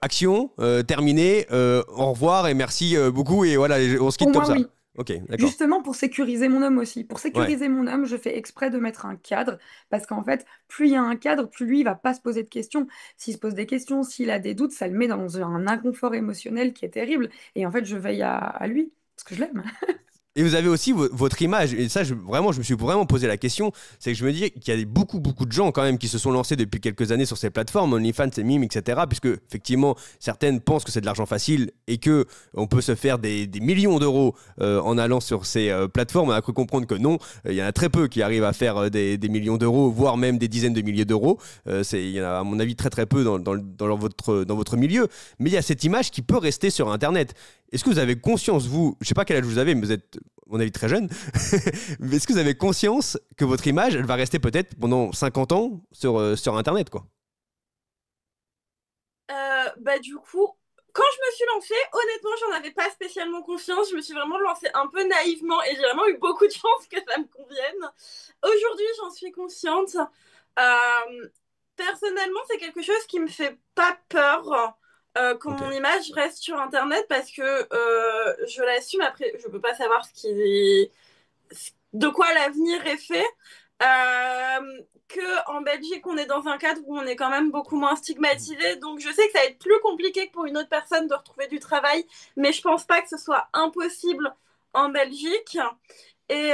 action, terminé, au revoir et merci beaucoup, et voilà, on se quitte Pour comme moi, ça. oui. Ok, d'accord. Justement, pour sécuriser mon homme aussi. Pour Ouais. sécuriser mon homme, je fais exprès de mettre un cadre, parce qu'en fait, plus il y a un cadre, plus lui, il va pas se poser de questions. S'il se pose des questions, s'il a des doutes, ça le met dans un inconfort émotionnel qui est terrible. Et en fait, je veille à lui, parce que je l'aime. Et vous avez aussi votre image, et ça, vraiment, je me suis vraiment posé la question, c'est que je me dis qu'il y a beaucoup, beaucoup de gens quand même qui se sont lancés depuis quelques années sur ces plateformes, OnlyFans, et Mime, etc., puisque effectivement, certaines pensent que c'est de l'argent facile et que on peut se faire des millions d'euros en allant sur ces plateformes. On a cru comprendre que non, il y en a très peu qui arrivent à faire des millions d'euros, voire même des dizaines de milliers d'euros. Il y en a, à mon avis, très très peu dans votre milieu. Mais il y a cette image qui peut rester sur Internet. Est-ce que vous avez conscience, vous, je sais pas quel âge vous avez, mais vous êtes, à mon avis, très jeune, mais est-ce que vous avez conscience que votre image, elle va rester peut-être pendant 50 ans sur Internet, quoi? Bah du coup, quand je me suis lancée, honnêtement, j'en avais pas spécialement confiance. Je me suis vraiment lancée un peu naïvement et j'ai vraiment eu beaucoup de chance que ça me convienne. Aujourd'hui, j'en suis consciente. Euh, Personnellement, c'est quelque chose qui me fait pas peur quand Ok. mon image reste sur Internet parce que je l'assume. Après, je peux pas savoir de quoi l'avenir est fait. Que en Belgique, on est dans un cadre où on est quand même beaucoup moins stigmatisé. Donc, je sais que ça va être plus compliqué que pour une autre personne de retrouver du travail, mais je pense pas que ce soit impossible en Belgique. Et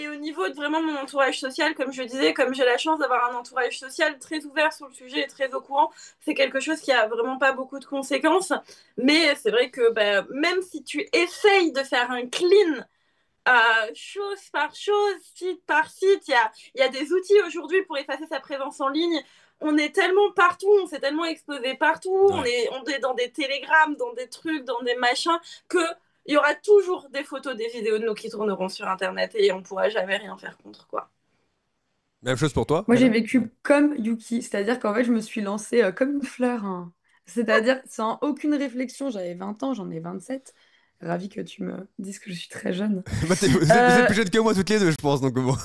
au niveau de vraiment mon entourage social, comme je disais, comme j'ai la chance d'avoir un entourage social très ouvert sur le sujet et très au courant, c'est quelque chose qui a vraiment pas beaucoup de conséquences. Mais c'est vrai que bah, même si tu essayes de faire un clean chose par chose, site par site. Il y a des outils aujourd'hui pour effacer sa présence en ligne. On est tellement partout, on s'est tellement exposé partout, Ouais. on est dans des télégrammes, dans des trucs, dans des machins, que il y aura toujours des photos, des vidéos de nous qui tourneront sur Internet et on pourra jamais rien faire contre, quoi. Même chose pour toi, Moi, j'ai Ella? vécu comme Yuki, c'est-à-dire qu'en fait, je me suis lancée comme une fleur, hein. C'est-à-dire sans aucune réflexion. J'avais 20 ans, j'en ai 27. Ravi que tu me dises que je suis très jeune. Bah, vous êtes Euh, plus jeunes que moi toutes les deux, je pense, donc bon.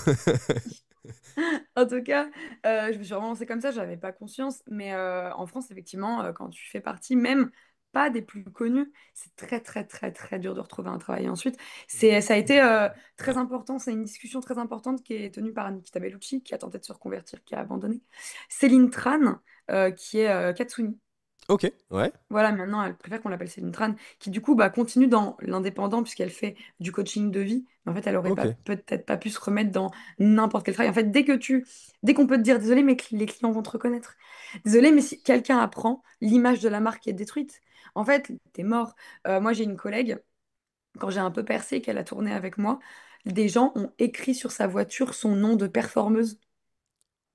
En tout cas, je me suis vraiment lancée comme ça, j'avais pas conscience. Mais en France, effectivement, quand tu fais partie, même pas des plus connus, c'est très, très, très, très dur de retrouver un travail ensuite. Ça a été très important, c'est une discussion très importante qui est tenue par Nikita Bellucci, qui a tenté de se reconvertir, qui a abandonné. Céline Tran, qui est Katsuni. Ok, ouais, Voilà, maintenant, elle préfère qu'on l'appelle Céline Tran, qui du coup continue dans l'indépendant puisqu'elle fait du coaching de vie. Mais en fait, elle aurait ok. pas peut-être pas pu se remettre dans n'importe quel travail. En fait, dès qu'on peut te dire, désolé, mais les clients vont te reconnaître. Désolé, mais si quelqu'un apprend, l'image de la marque est détruite. En fait, t'es mort. Moi, j'ai une collègue, quand j'ai un peu percé, qu'elle a tourné avec moi, des gens ont écrit sur sa voiture son nom de performeuse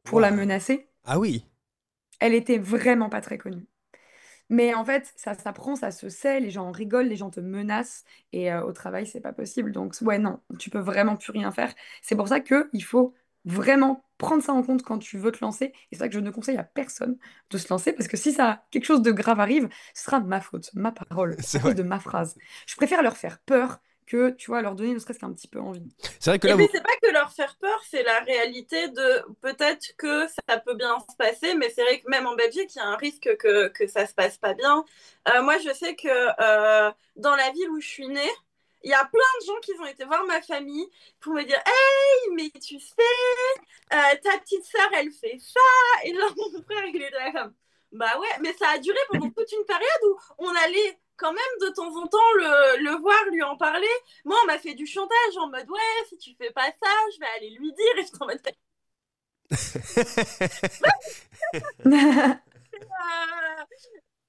pour la Waouh. menacer. Ah oui. Elle était vraiment pas très connue. Mais en fait, ça s'apprend, ça se sait, les gens en rigolent, les gens te menacent, et au travail, c'est pas possible. Donc, ouais, non, tu peux vraiment plus rien faire. C'est pour ça qu'il faut vraiment prendre ça en compte quand tu veux te lancer. Et c'est ça que je ne conseille à personne de se lancer, parce que si ça, quelque chose de grave arrive, ce sera ma faute, ma parole, C'est à cause vrai. de ma phrase. Je préfère leur faire peur que, tu vois, leur donner ne serait-ce qu'un petit peu envie. C'est vrai que Et là, puis, vous. c'est pas que leur faire peur, c'est la réalité de peut-être que ça peut bien se passer, mais c'est vrai que même en Belgique, il y a un risque que ça se passe pas bien. Moi, je sais que dans la ville où je suis née, il y a plein de gens qui ont été voir ma famille pour me dire Hey, mais tu sais, ta petite sœur, elle fait ça. Et là, mon frère, il est là comme Bah ouais, mais ça a duré pendant toute une période où on allait quand même de temps en temps le voir, lui en parler. Moi, on m'a fait du chantage en mode ouais, si tu fais pas ça, je vais aller lui dire. Et je t'en mode ah.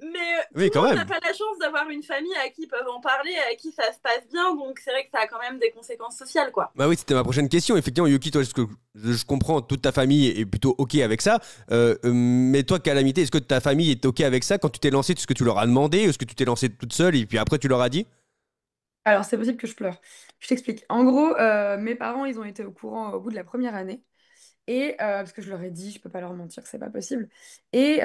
Mais tout Oui, le quand monde n'a même. pas la chance d'avoir une famille à qui ils peuvent en parler, à qui ça se passe bien. Donc c'est vrai que ça a quand même des conséquences sociales, quoi. Bah oui, c'était ma prochaine question. Effectivement, Yuki, toi, ce que je comprends, toute ta famille est plutôt OK avec ça. Mais toi, Calamité, est-ce que ta famille est OK avec ça quand tu t'es lancé? Est-ce que tu leur as demandé? Est-ce que tu t'es lancée toute seule et puis après tu leur as dit? Alors, c'est possible que je pleure. Je t'explique. En gros, mes parents, ils ont été au courant au bout de la première année. Et parce que je leur ai dit, je peux pas leur mentir que c'est pas possible. Et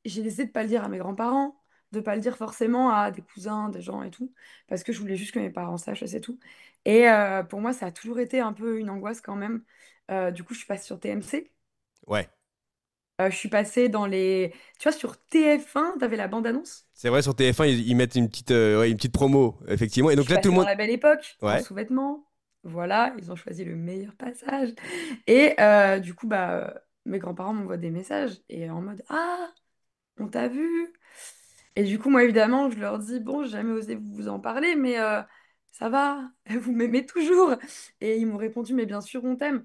j'ai décidé de pas le dire à mes grands-parents, de pas le dire forcément à des cousins, des gens et tout, parce que je voulais juste que mes parents sachent, et c'est tout. Et pour moi, ça a toujours été un peu une angoisse quand même. Du coup, je suis passée sur TMC. Ouais. Je suis passée dans les... Tu vois, sur TF1, t'avais la bande-annonce. C'est vrai, sur TF1, ils mettent ouais, une petite promo, effectivement. Et Je donc suis là, tout le passée dans monde. La Belle Époque, en Ouais. sous-vêtements. Voilà, ils ont choisi le meilleur passage. Et du coup, mes grands-parents m'envoient des messages et en mode Ah, on t'a vu. Et du coup, moi, évidemment, je leur dis, bon, j'ai jamais osé vous en parler, mais ça va, vous m'aimez toujours. Et ils m'ont répondu, mais bien sûr, on t'aime.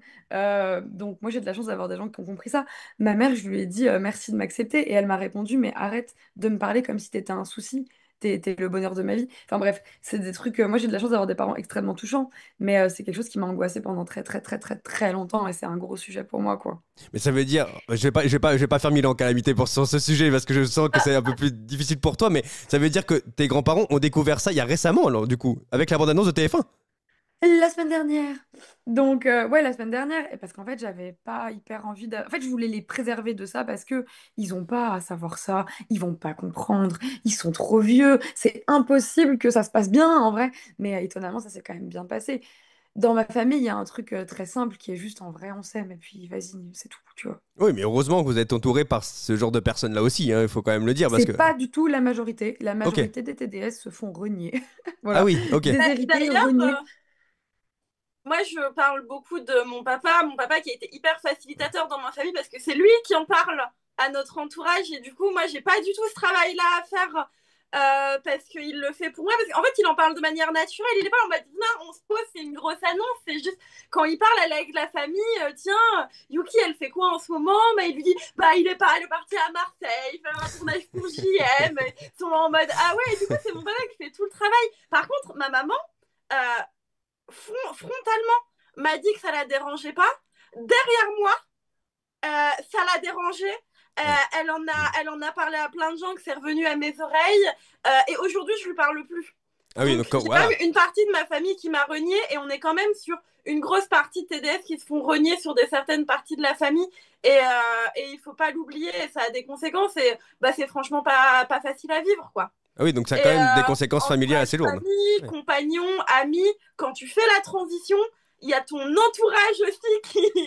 Donc, moi, j'ai de la chance d'avoir des gens qui ont compris ça. Ma mère, je lui ai dit, merci de m'accepter. Et elle m'a répondu, mais arrête de me parler comme si t'étais un souci. T'es le bonheur de ma vie. Enfin bref, c'est des trucs. Moi, j'ai de la chance d'avoir des parents extrêmement touchants, mais c'est quelque chose qui m'a angoissée pendant très, très, très, très, très longtemps. Et c'est un gros sujet pour moi, quoi. Mais ça veut dire, je vais pas faire mille ans calamité sur ce sujet parce que je sens que c'est un peu plus difficile pour toi, mais ça veut dire que tes grands-parents ont découvert ça il y a récemment, alors, du coup, avec la bande-annonce de TF1. La semaine dernière. Donc, ouais, la semaine dernière. Et parce qu'en fait, j'avais pas hyper envie de... En fait, je voulais les préserver de ça parce que ils ont pas à savoir ça. Ils vont pas comprendre. Ils sont trop vieux. C'est impossible que ça se passe bien, en vrai. Mais étonnamment, ça s'est quand même bien passé. Dans ma famille, il y a un truc très simple qui est juste en vrai, on s'aime. Et puis, vas-y, c'est tout, tu vois. Oui, mais heureusement que vous êtes entouré par ce genre de personnes-là aussi, hein, il faut quand même le dire parce C'est que. pas du tout la majorité. La Ok. majorité des TDS se font renier. Ah Voilà. oui, ok. Déshérités, D'ailleurs, reniés. moi, je parle beaucoup de mon papa qui a été hyper facilitateur dans ma famille parce que c'est lui qui en parle à notre entourage. Et du coup, moi, j'ai pas du tout ce travail-là à faire parce qu'il le fait pour moi. Parce qu'en fait, il en parle de manière naturelle. Il est pas en mode, non, on se pose, c'est une grosse annonce. C'est juste quand il parle avec la famille, tiens, Yuki, elle fait quoi en ce moment? Bah, il lui dit, bah, il est parti à Marseille, faire un tournage pour JM. Ils sont en mode, ah ouais, et du coup, c'est mon papa qui fait tout le travail. Par contre, ma maman, euh, frontalement m'a dit que ça la dérangeait pas. Derrière moi, ça l'a dérangée. Ouais. Elle en a parlé à plein de gens, que c'est revenu à mes oreilles. Et aujourd'hui, je lui parle plus. Ah oui, Donc, donc j'ai quand voilà. même une partie de ma famille qui m'a renié et on est quand même sur une grosse partie de TDF qui se font renier sur certaines parties de la famille. Et il faut pas l'oublier, ça a des conséquences et bah, c'est franchement pas facile à vivre, quoi. Ah oui, donc ça a Et quand même des conséquences familiales entourage assez lourdes. famille, Ouais. compagnons, amis, quand tu fais la transition, il y a ton entourage aussi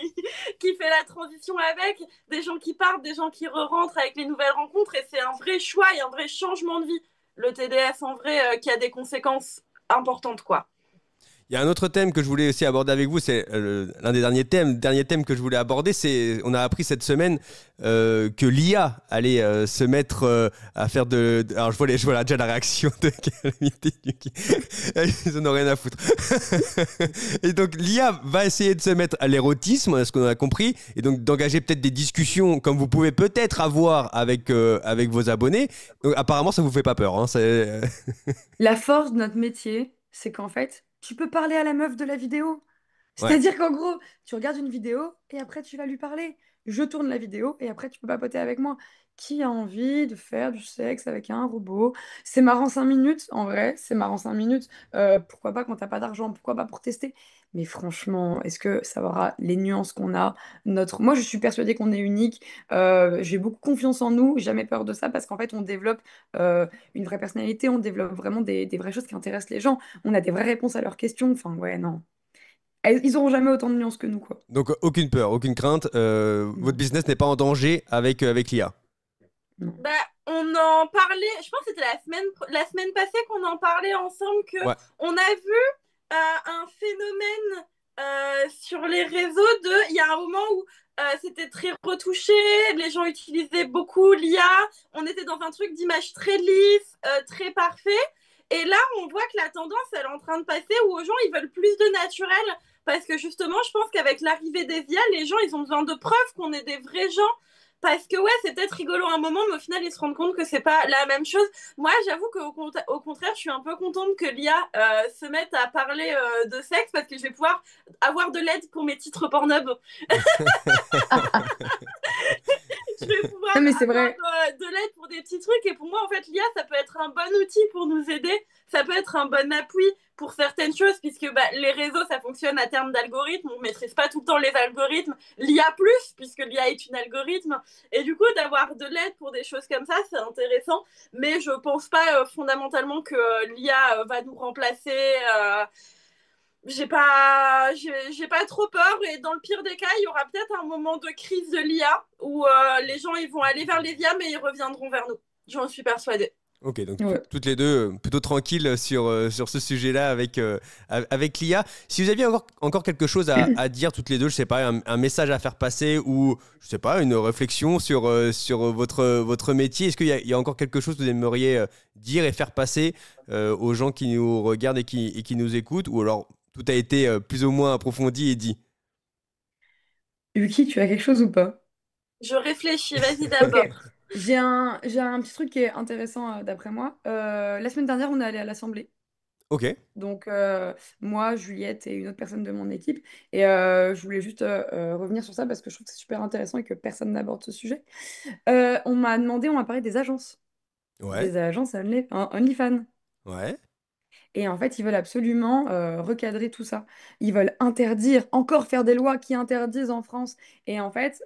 qui fait la transition avec, des gens qui partent, des gens qui re-rentrent avec les nouvelles rencontres, et c'est un vrai choix et un vrai changement de vie. le TDS en vrai qui a des conséquences importantes, quoi. Il y a un autre thème que je voulais aussi aborder avec vous, c'est l'un des derniers thèmes que je voulais aborder, c'est on a appris cette semaine que l'IA allait se mettre à faire alors je vois là déjà la réaction de Calamité. Ils en ont rien à foutre. Et donc l'IA va essayer de se mettre à l'érotisme, ce qu'on a compris, et donc d'engager peut-être des discussions comme vous pouvez peut-être avoir avec vos abonnés. Donc, apparemment, ça vous fait pas peur, hein, La force de notre métier, c'est qu'en fait, tu peux parler à la meuf de la vidéo. Ouais. C'est-à-dire qu'en gros, tu regardes une vidéo et après tu vas lui parler. Je tourne la vidéo et après tu peux papoter avec moi. Qui a envie de faire du sexe avec un robot? C'est marrant 5 minutes, en vrai, c'est marrant 5 minutes. Pourquoi pas quand t'as pas d'argent? Pourquoi pas pour tester? Mais franchement, est-ce que ça aura les nuances qu'on a? Moi, je suis persuadée qu'on est unique. J'ai beaucoup confiance en nous, jamais peur de ça parce qu'en fait, on développe une vraie personnalité, on développe vraiment des vraies choses qui intéressent les gens. On a des vraies réponses à leurs questions. Enfin, ouais, non. Ils auront jamais autant de nuances que nous, quoi. Donc aucune peur, aucune crainte. Votre Non, business n'est pas en danger avec l'IA. non. Bah, on en parlait, je pense que c'était la semaine passée qu'on en parlait ensemble, que Ouais. on a vu un phénomène sur les réseaux il y a un moment où c'était très retouché, les gens utilisaient beaucoup l'IA, on était dans un truc d'image très lisse, très parfait. Et là, on voit que la tendance, elle est en train de passer où aux gens, ils veulent plus de naturel. Parce que justement, je pense qu'avec l'arrivée des IA, les gens, ils ont besoin de preuves qu'on est des vrais gens. Parce que ouais, c'est peut-être rigolo un moment, mais au final, ils se rendent compte que c'est pas la même chose. Moi, j'avoue qu'au contraire, je suis un peu contente que l'IA se mette à parler de sexe parce que je vais pouvoir avoir de l'aide pour mes titres Pornhub. Je vais pouvoir Non, mais c'est avoir vrai. de l'aide pour des petits trucs. Et pour moi, en fait, l'IA, ça peut être un bon outil pour nous aider. Ça peut être un bon appui pour certaines choses, puisque bah, les réseaux, ça fonctionne à terme d'algorithmes. On ne maîtrise pas tout le temps les algorithmes. L'IA plus, puisque l'IA est une algorithme. Et du coup, d'avoir de l'aide pour des choses comme ça, c'est intéressant. Mais je ne pense pas fondamentalement que l'IA va nous remplacer. J'ai pas trop peur et dans le pire des cas, il y aura peut-être un moment de crise de l'IA où les gens ils vont aller vers les IA mais ils reviendront vers nous. J'en suis persuadée. Ok, donc Ouais. toutes les deux plutôt tranquilles sur ce sujet-là avec l'IA. Si vous aviez encore quelque chose à dire toutes les deux, je sais pas, un message à faire passer ou je sais pas, une réflexion sur votre métier, est-ce qu'il y a encore quelque chose que vous aimeriez dire et faire passer aux gens qui nous regardent et qui nous écoutent ou alors tout a été plus ou moins approfondi et dit? Yuki, tu as quelque chose ou pas? Je réfléchis, vas-y Ok. d'abord. J'ai un petit truc qui est intéressant d'après moi. La semaine dernière, on est allé à l'Assemblée. Ok. Donc, moi, Juliette et une autre personne de mon équipe. Et je voulais juste revenir sur ça parce que je trouve que c'est super intéressant et que personne n'aborde ce sujet. On m'a parlé des agences. Ouais. Des agences OnlyFans. Ouais. Et en fait, ils veulent absolument recadrer tout ça. Ils veulent interdire, encore faire des lois qui interdisent en France. Et en fait,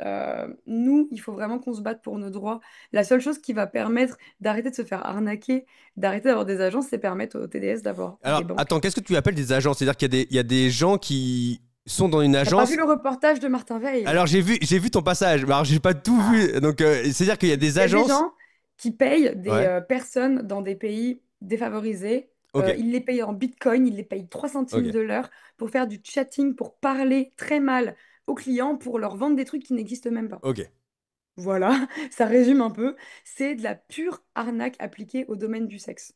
nous, il faut vraiment qu'on se batte pour nos droits. La seule chose qui va permettre d'arrêter de se faire arnaquer, d'arrêter d'avoir des agences, c'est permettre au TDS d'avoir des Alors, banques. attends, qu'est-ce que tu appelles des agents? C'est-à-dire qu'il y a des gens qui sont dans une T'as pas vu agence. le reportage de Martin Veil? Alors j'ai vu ton passage, mais alors j'ai pas tout Ah. vu. Donc c'est-à-dire qu'il y a des Il y a des agences. gens qui payent des Ouais. personnes dans des pays défavorisés. Ok. Ils les payent en Bitcoin, ils les payent 3 centimes Ok. de l'heure pour faire du chatting, pour parler très mal aux clients, pour leur vendre des trucs qui n'existent même pas. Ok. Voilà, ça résume un peu. C'est de la pure arnaque appliquée au domaine du sexe.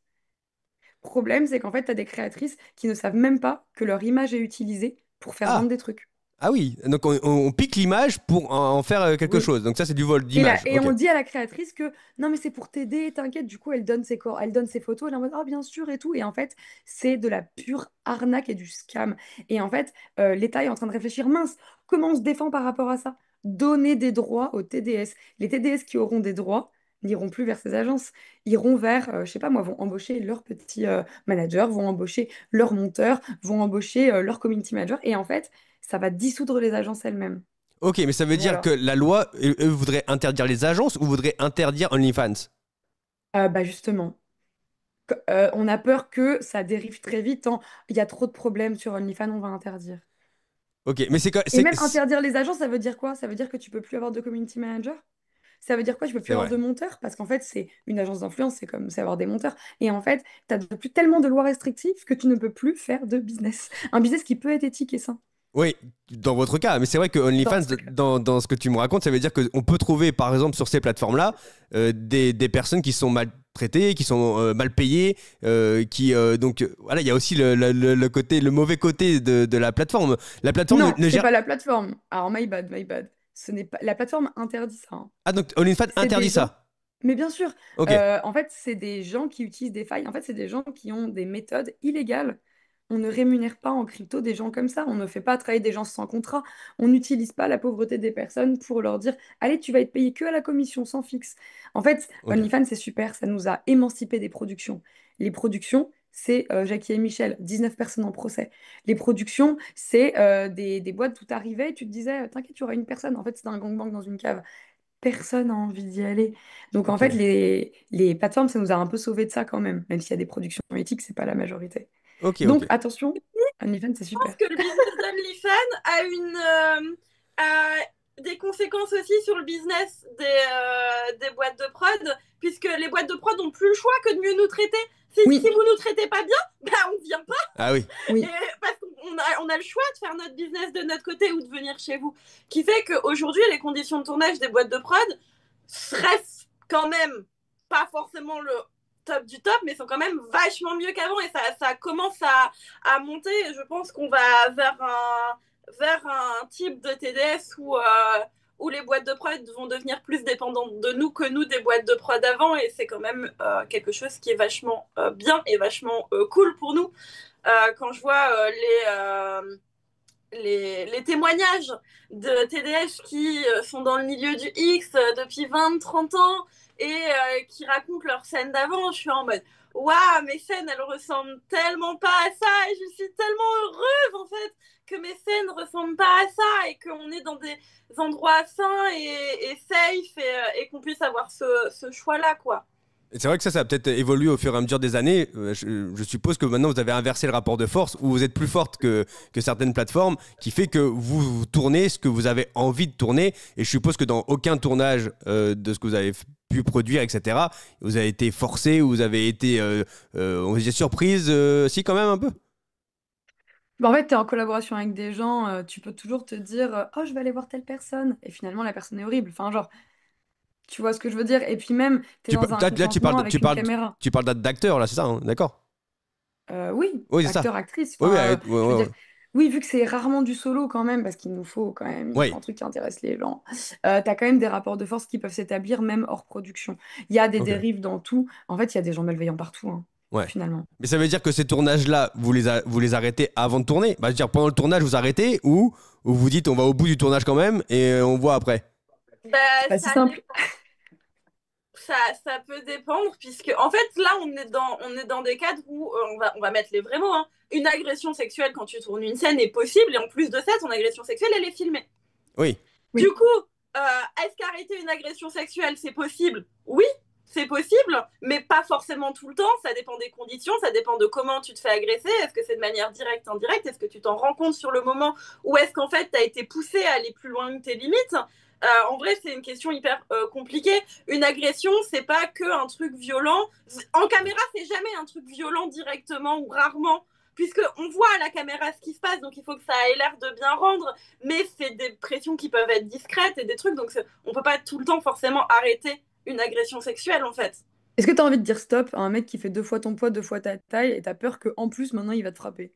Problème, c'est qu'en fait, tu as des créatrices qui ne savent même pas que leur image est utilisée pour faire vendre Ah. des trucs. Ah oui. Donc on pique l'image pour en faire quelque Oui. chose. Donc ça c'est du vol Et, là, d'image. et Ok. on dit à la créatrice que non, mais c'est pour t'aider, t'inquiète. Du coup, elle donne ses photos, elle est en mode ah, bien sûr et tout. Et en fait, c'est de la pure arnaque et du scam. Et en fait, l'État est en train de réfléchir mince, comment on se défend par rapport à ça? Donner des droits aux TDS. Les TDS qui auront des droits n'iront plus vers ces agences, iront vers, je sais pas moi, vont embaucher leurs petits managers, vont embaucher leurs monteurs, vont embaucher leurs community managers. Et en fait, ça va dissoudre les agences elles-mêmes. Ok, mais ça veut dire que Voilà. la loi voudrait interdire les agences ou voudrait interdire OnlyFans? Bah justement. On a peur que ça dérive très vite, tant il y a trop de problèmes sur OnlyFans, on va interdire. Ok, mais c'est quoi Et même interdire les agents, ça veut dire quoi? Ça veut dire que tu peux plus avoir de community manager? Ça veut dire quoi? Tu peux plus C'est avoir vrai. de monteurs parce qu'en fait, c'est une agence d'influence, c'est comme c'est avoir des monteurs. Et en fait, tu n'as plus tellement de lois restrictives que tu ne peux plus faire de business. Un business qui peut être éthique et sain. Oui, dans votre cas, mais c'est vrai que Dans OnlyFans, ce cas. dans ce que tu me racontes, ça veut dire qu'on peut trouver, par exemple, sur ces plateformes-là, des personnes qui sont maltraitées, qui sont mal payées, voilà, il y a aussi le côté, le mauvais côté de la plateforme. La plateforme Non, ne c'est gère. pas la plateforme. Alors, my bad, my bad. Ce n'est pas... La plateforme interdit ça, hein. Ah, donc OnlyFans C'est des interdit gens. ça. Mais bien sûr, Ok, en fait, c'est des gens qui utilisent des failles. En fait, c'est des gens qui ont des méthodes illégales. On ne rémunère pas en crypto des gens comme ça. On ne fait pas travailler des gens sans contrat. On n'utilise pas la pauvreté des personnes pour leur dire, allez, tu vas être payé que à la commission, sans fixe. En fait, ok, OnlyFans, c'est super. Ça nous a émancipé des productions. Les productions, c'est Jackie et Michel, 19 personnes en procès. Les productions, c'est des boîtes où tu arrivais et tu te disais, t'inquiète, tu auras une personne. En fait, c'était un gangbang dans une cave. Personne n'a envie d'y aller. Donc en ok, fait, les plateformes, ça nous a un peu sauvés de ça quand même s'il y a des productions éthiques, c'est pas la majorité. ok, ok. Donc attention, OnlyFans, c'est Pense super. que le business d'OnlyFans a des conséquences aussi sur le business des boîtes de prod, puisque les boîtes de prod n'ont plus le choix que de mieux nous traiter. Si Oui, vous nous traitez pas bien, bah on vient pas. Ah oui, Et oui. parce qu'on a le choix de faire notre business de notre côté ou de venir chez vous. Qui fait qu'aujourd'hui, les conditions de tournage des boîtes de prod restent quand même pas forcément le top du top, mais sont quand même vachement mieux qu'avant. Et ça commence à monter. Et je pense qu'on va vers un type de TDS où les boîtes de prod vont devenir plus dépendantes de nous que nous des boîtes de prod avant. Et c'est quand même quelque chose qui est vachement bien et vachement cool pour nous. Quand je vois les témoignages de TDH qui sont dans le milieu du X depuis 20-30 ans et qui racontent leurs scènes d'avant, je suis en mode waouh, mes scènes elles ressemblent tellement pas à ça et je suis tellement heureuse en fait que mes scènes ressemblent pas à ça et qu'on est dans des endroits sains et safe et qu'on puisse avoir ce choix-là quoi. Et c'est vrai que ça a peut-être évolué au fur et à mesure des années. Je suppose que maintenant vous avez inversé le rapport de force, où vous êtes plus forte que certaines plateformes, qui fait que vous tournez ce que vous avez envie de tourner. Et je suppose que dans aucun tournage de ce que vous avez pu produire, etc., vous avez été forcé, ou vous avez été, on va dire, surprise, si quand même un peu. Bah, en fait, tu es en collaboration avec des gens, tu peux toujours te dire oh, je vais aller voir telle personne. Et finalement, la personne est horrible. Enfin, genre, tu vois ce que je veux dire? Et puis même, tu es dans un Là, consentement avec une caméra. tu parles d'acteur, là, c'est ça, hein, d'accord? Oui, Oui, c'est ça. acteur, actrice. Oui, oui, Enfin, ouais, je veux ouais, dire, ouais. oui, vu que c'est rarement du solo quand même, parce qu'il nous faut quand même, il nous faut Oui, un truc qui intéresse les gens. T'as quand même des rapports de force qui peuvent s'établir même hors production. Il y a des ok. dérives dans tout. En fait, il y a des gens malveillants partout, hein, Ouais. finalement. Mais ça veut dire que ces tournages-là, vous les arrêtez avant de tourner? Bah, je veux dire, pendant le tournage, vous arrêtez, ou vous dites on va au bout du tournage quand même et on voit après? Bah, C'est pas si ça simple. Ça, ça peut dépendre, puisque en fait, là, on est dans des cadres où on va mettre les vrais mots. Hein. Une agression sexuelle quand tu tournes une scène est possible, et en plus de ça, ton agression sexuelle, elle est filmée. Oui, Du Oui. coup, est-ce qu'arrêter une agression sexuelle, c'est possible? Oui, c'est possible, mais pas forcément tout le temps. Ça dépend des conditions, ça dépend de comment tu te fais agresser. Est-ce que c'est de manière directe, indirecte? Est-ce que tu t'en rends compte sur le moment? Ou est-ce qu'en fait, tu as été poussé à aller plus loin que tes limites? En vrai, c'est une question hyper compliquée. Une agression, c'est pas que un truc violent. En caméra, c'est jamais un truc violent directement ou rarement, puisqu'on voit à la caméra ce qui se passe, donc il faut que ça ait l'air de bien rendre, mais c'est des pressions qui peuvent être discrètes et des trucs, donc on peut pas tout le temps forcément arrêter une agression sexuelle en fait. Est-ce que tu as envie de dire stop à un mec qui fait deux fois ton poids, deux fois ta taille, et tu as peur qu'en plus, maintenant, il va te frapper?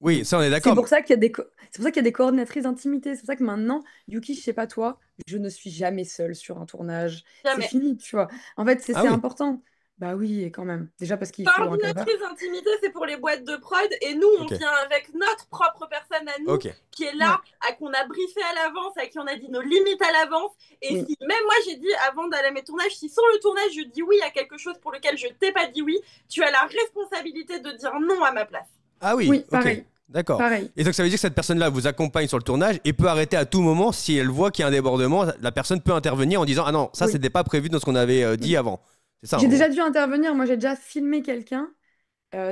oui, ça on est C'est d'accord. pour ça qu'il y a c'est pour ça qu'il y a des coordinatrices d'intimité. C'est pour ça que maintenant, Yuki, je sais pas toi, je ne suis jamais seule sur un tournage. C'est Jamais. fini, tu vois. En fait, Ah c'est oui, important. Bah oui, et quand même. Déjà parce qu'il faut un cadreur. Coordinatrice d'intimité, c'est pour les boîtes de prod, et nous, on ok, vient avec notre propre personne à nous, ok. qui est Ouais, là, à qu'on a briefé à l'avance, à qui on a dit nos limites à l'avance. Et oui. si, même moi, j'ai dit avant d'aller à mes tournages, si sur le tournage, je dis oui à quelque chose pour lequel je t'ai pas dit oui, tu as la responsabilité de dire non à ma place. Ah oui, Oui, ok, pareil. d'accord. Pareil. Et donc ça veut dire que cette personne-là vous accompagne sur le tournage et peut arrêter à tout moment si elle voit qu'il y a un débordement. La personne peut intervenir en disant ah non, ça Oui. c'était pas prévu dans ce qu'on avait dit Oui. avant. C'est ça en J'ai gros. déjà dû intervenir. Moi, j'ai déjà filmé quelqu'un.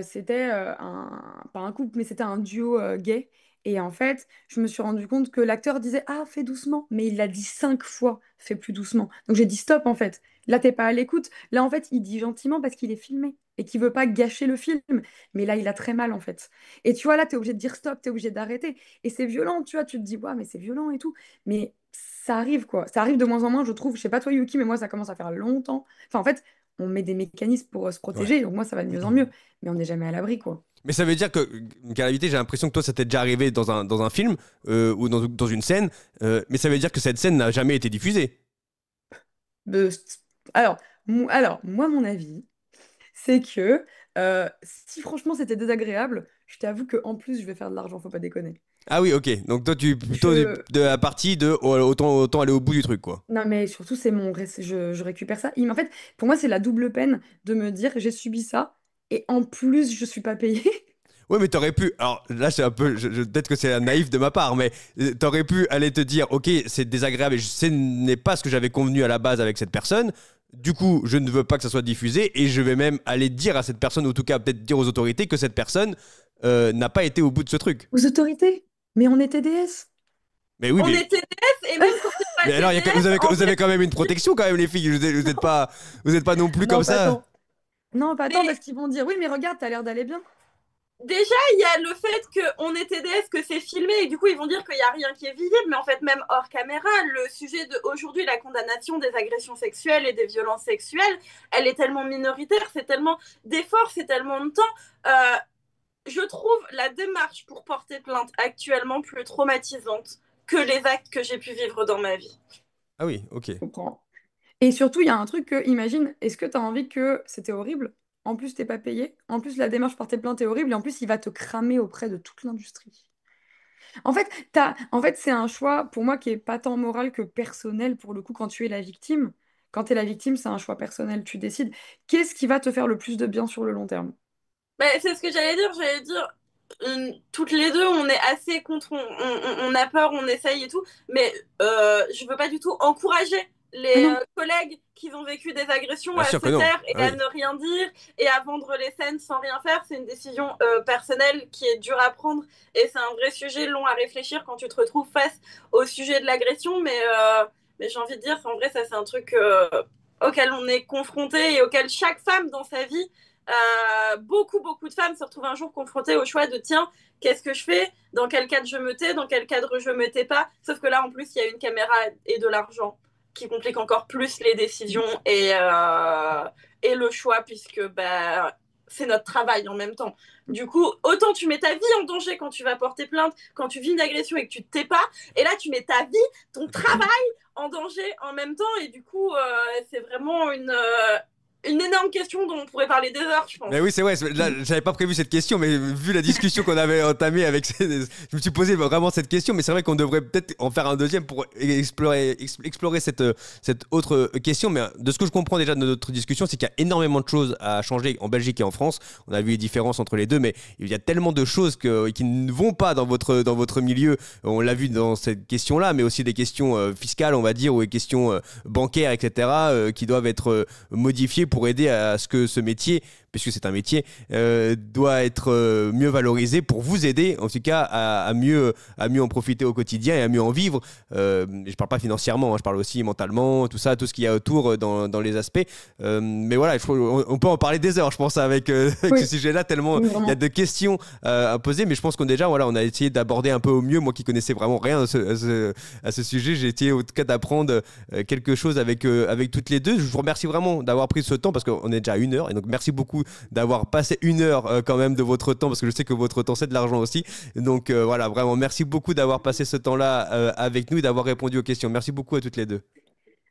C'était pas un couple, mais c'était un duo gay. Et en fait, je me suis rendu compte que l'acteur disait ah, fais doucement, mais il l'a dit 5 fois, fais plus doucement. Donc j'ai dit stop en fait. Là, t'es pas à l'écoute. Là, en fait, il dit gentiment parce qu'il est filmé et qu'il veut pas gâcher le film. Mais là, il a très mal en fait. Et tu vois, là, t'es obligé de dire stop, t'es obligé d'arrêter. Et c'est violent, tu vois, tu te dis ouais, mais c'est violent et tout. Mais ça arrive quoi. Ça arrive de moins en moins, je trouve. Je sais pas toi, Yuki, mais moi, ça commence à faire longtemps. Enfin, en fait, on met des mécanismes pour se Ouais. protéger. Donc moi, ça va de mieux en mieux. Mais on n'est jamais à l'abri quoi. Mais ça veut dire que, Calamité, j'ai l'impression que toi, ça t'est déjà arrivé dans un film ou dans une scène, mais ça veut dire que cette scène n'a jamais été diffusée. De- Alors, alors, moi, mon avis, c'est que si franchement c'était désagréable, je t'avoue qu'en plus, je vais faire de l'argent, faut pas déconner. Ah oui, ok. Donc toi, tu plutôt Je... de la partie de autant aller au bout du truc, quoi. Non, mais surtout, c'est je récupère ça. En fait, pour moi, c'est la double peine de me dire j'ai subi ça et en plus, je suis pas payée. Ouais, mais t'aurais pu. Alors là, c'est un peu. Peut-être que c'est naïf de ma part, mais t'aurais pu aller te dire, ok, c'est désagréable et ce n'est pas ce que j'avais convenu à la base avec cette personne. Du coup, je ne veux pas que ça soit diffusé et je vais même aller dire à cette personne, ou en tout cas peut-être dire aux autorités que cette personne n'a pas été au bout de ce truc. Aux autorités, mais on est TDS. Mais oui, On mais est TDS et même quand t'es pas mais alors, TDS, en vous avez vrai, quand même une protection, quand même, les filles. Vous êtes pas non plus comme Non, pas ça. tant. Non, pas tant mais parce qu'ils vont dire oui, mais regarde, t'as l'air d'aller bien. déjà, il y a le fait qu'on est TDS, que c'est filmé, et du coup, ils vont dire qu'il n'y a rien qui est visible, mais en fait, même hors caméra, le sujet d'aujourd'hui, la condamnation des agressions sexuelles et des violences sexuelles, elle est tellement minoritaire, c'est tellement d'efforts, c'est tellement de temps. Euh, je trouve la démarche pour porter plainte actuellement plus traumatisante que les actes que j'ai pu vivre dans ma vie. Ah oui, ok. Je comprends. Et surtout, il y a un truc que, imagine, est-ce que tu as envie que c'était horrible? En plus, t'es pas payé. En plus, la démarche porter plainte est horrible. Et en plus, il va te cramer auprès de toute l'industrie. En fait, c'est un choix, pour moi, qui est pas tant moral que personnel, pour le coup, quand tu es la victime. Quand tu es la victime, c'est un choix personnel. Tu décides qu'est-ce qui va te faire le plus de bien sur le long terme. Bah, c'est ce que j'allais dire. J'allais dire, toutes les deux, on est assez contre, on a peur, on essaye et tout, mais je veux pas du tout encourager Ah les non, collègues qui ont vécu des agressions Bien à sûr se que non. taire et Ah à oui. ne rien dire et à vendre les scènes sans rien faire. C'est une décision personnelle qui est dure à prendre et c'est un vrai sujet long à réfléchir quand tu te retrouves face au sujet de l'agression, mais j'ai envie de dire, en vrai, ça c'est un truc auquel on est confronté et auquel chaque femme dans sa vie beaucoup de femmes se retrouvent un jour confrontées au choix de tiens, qu'est-ce que je fais? Dans quel cadre je me tais? Dans quel cadre je me tais pas? Sauf que là, en plus, il y a une caméra et de l'argent qui complique encore plus les décisions et le choix, puisque bah, c'est notre travail en même temps. Du coup, autant tu mets ta vie en danger quand tu vas porter plainte, quand tu vis une agression et que tu te tais pas, et là, tu mets ta vie, ton travail en danger en même temps, et du coup, c'est vraiment une énorme question dont on pourrait parler des heures, je pense. Mais oui, c'est vrai. Là, j'avais pas prévu cette question, mais vu la discussion qu'on avait entamée avec, je me suis posé vraiment cette question. Mais c'est vrai qu'on devrait peut-être en faire un deuxième pour explorer cette autre question. Mais de ce que je comprends déjà de notre discussion, c'est qu'il y a énormément de choses à changer en Belgique et en France. On a vu les différences entre les deux, mais il y a tellement de choses qui ne vont pas dans votre milieu. On l'a vu dans cette question-là, mais aussi des questions fiscales, on va dire, ou des questions bancaires, etc., qui doivent être modifiées pour aider à ce que ce métier, puisque c'est un métier, doit être mieux valorisé pour vous aider, en tout cas, à mieux en profiter au quotidien et à mieux en vivre. Je parle pas financièrement, hein, je parle aussi mentalement, tout ça, tout ce qu'il y a autour dans les aspects. Mais voilà, on peut en parler des heures, je pense, avec oui, ce sujet-là, tellement oui, il y a vraiment. de questions à poser. Mais je pense qu'on déjà, voilà, on a essayé d'aborder un peu au mieux. Moi qui connaissais vraiment rien à ce sujet, j'ai essayé en tout cas d'apprendre quelque chose avec toutes les deux. Je vous remercie vraiment d'avoir pris ce temps parce qu'on est déjà à 1 heure. Et donc, merci beaucoup d'avoir passé 1 heure quand même de votre temps parce que je sais que votre temps, c'est de l'argent aussi. Donc, voilà, vraiment, merci beaucoup d'avoir passé ce temps-là avec nous et d'avoir répondu aux questions. Merci beaucoup à toutes les deux.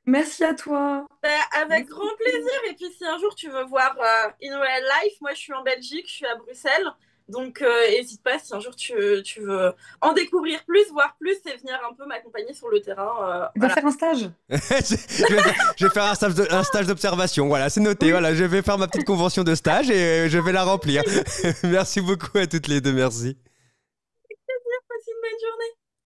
Merci à toi. Bah, avec Merci grand plaisir. beaucoup. Et puis, si un jour tu veux voir In Real Life, moi je suis en Belgique, je suis à Bruxelles. Donc, n'hésite pas si un jour tu veux en découvrir plus, voir plus et venir un peu m'accompagner sur le terrain. Va Voilà. faire un stage. Je vais faire un stage d'observation. Voilà, c'est noté. Oui. Voilà, je vais faire ma petite convention de stage et je vais la remplir. Merci beaucoup à toutes les deux. Merci. Passe une bonne journée.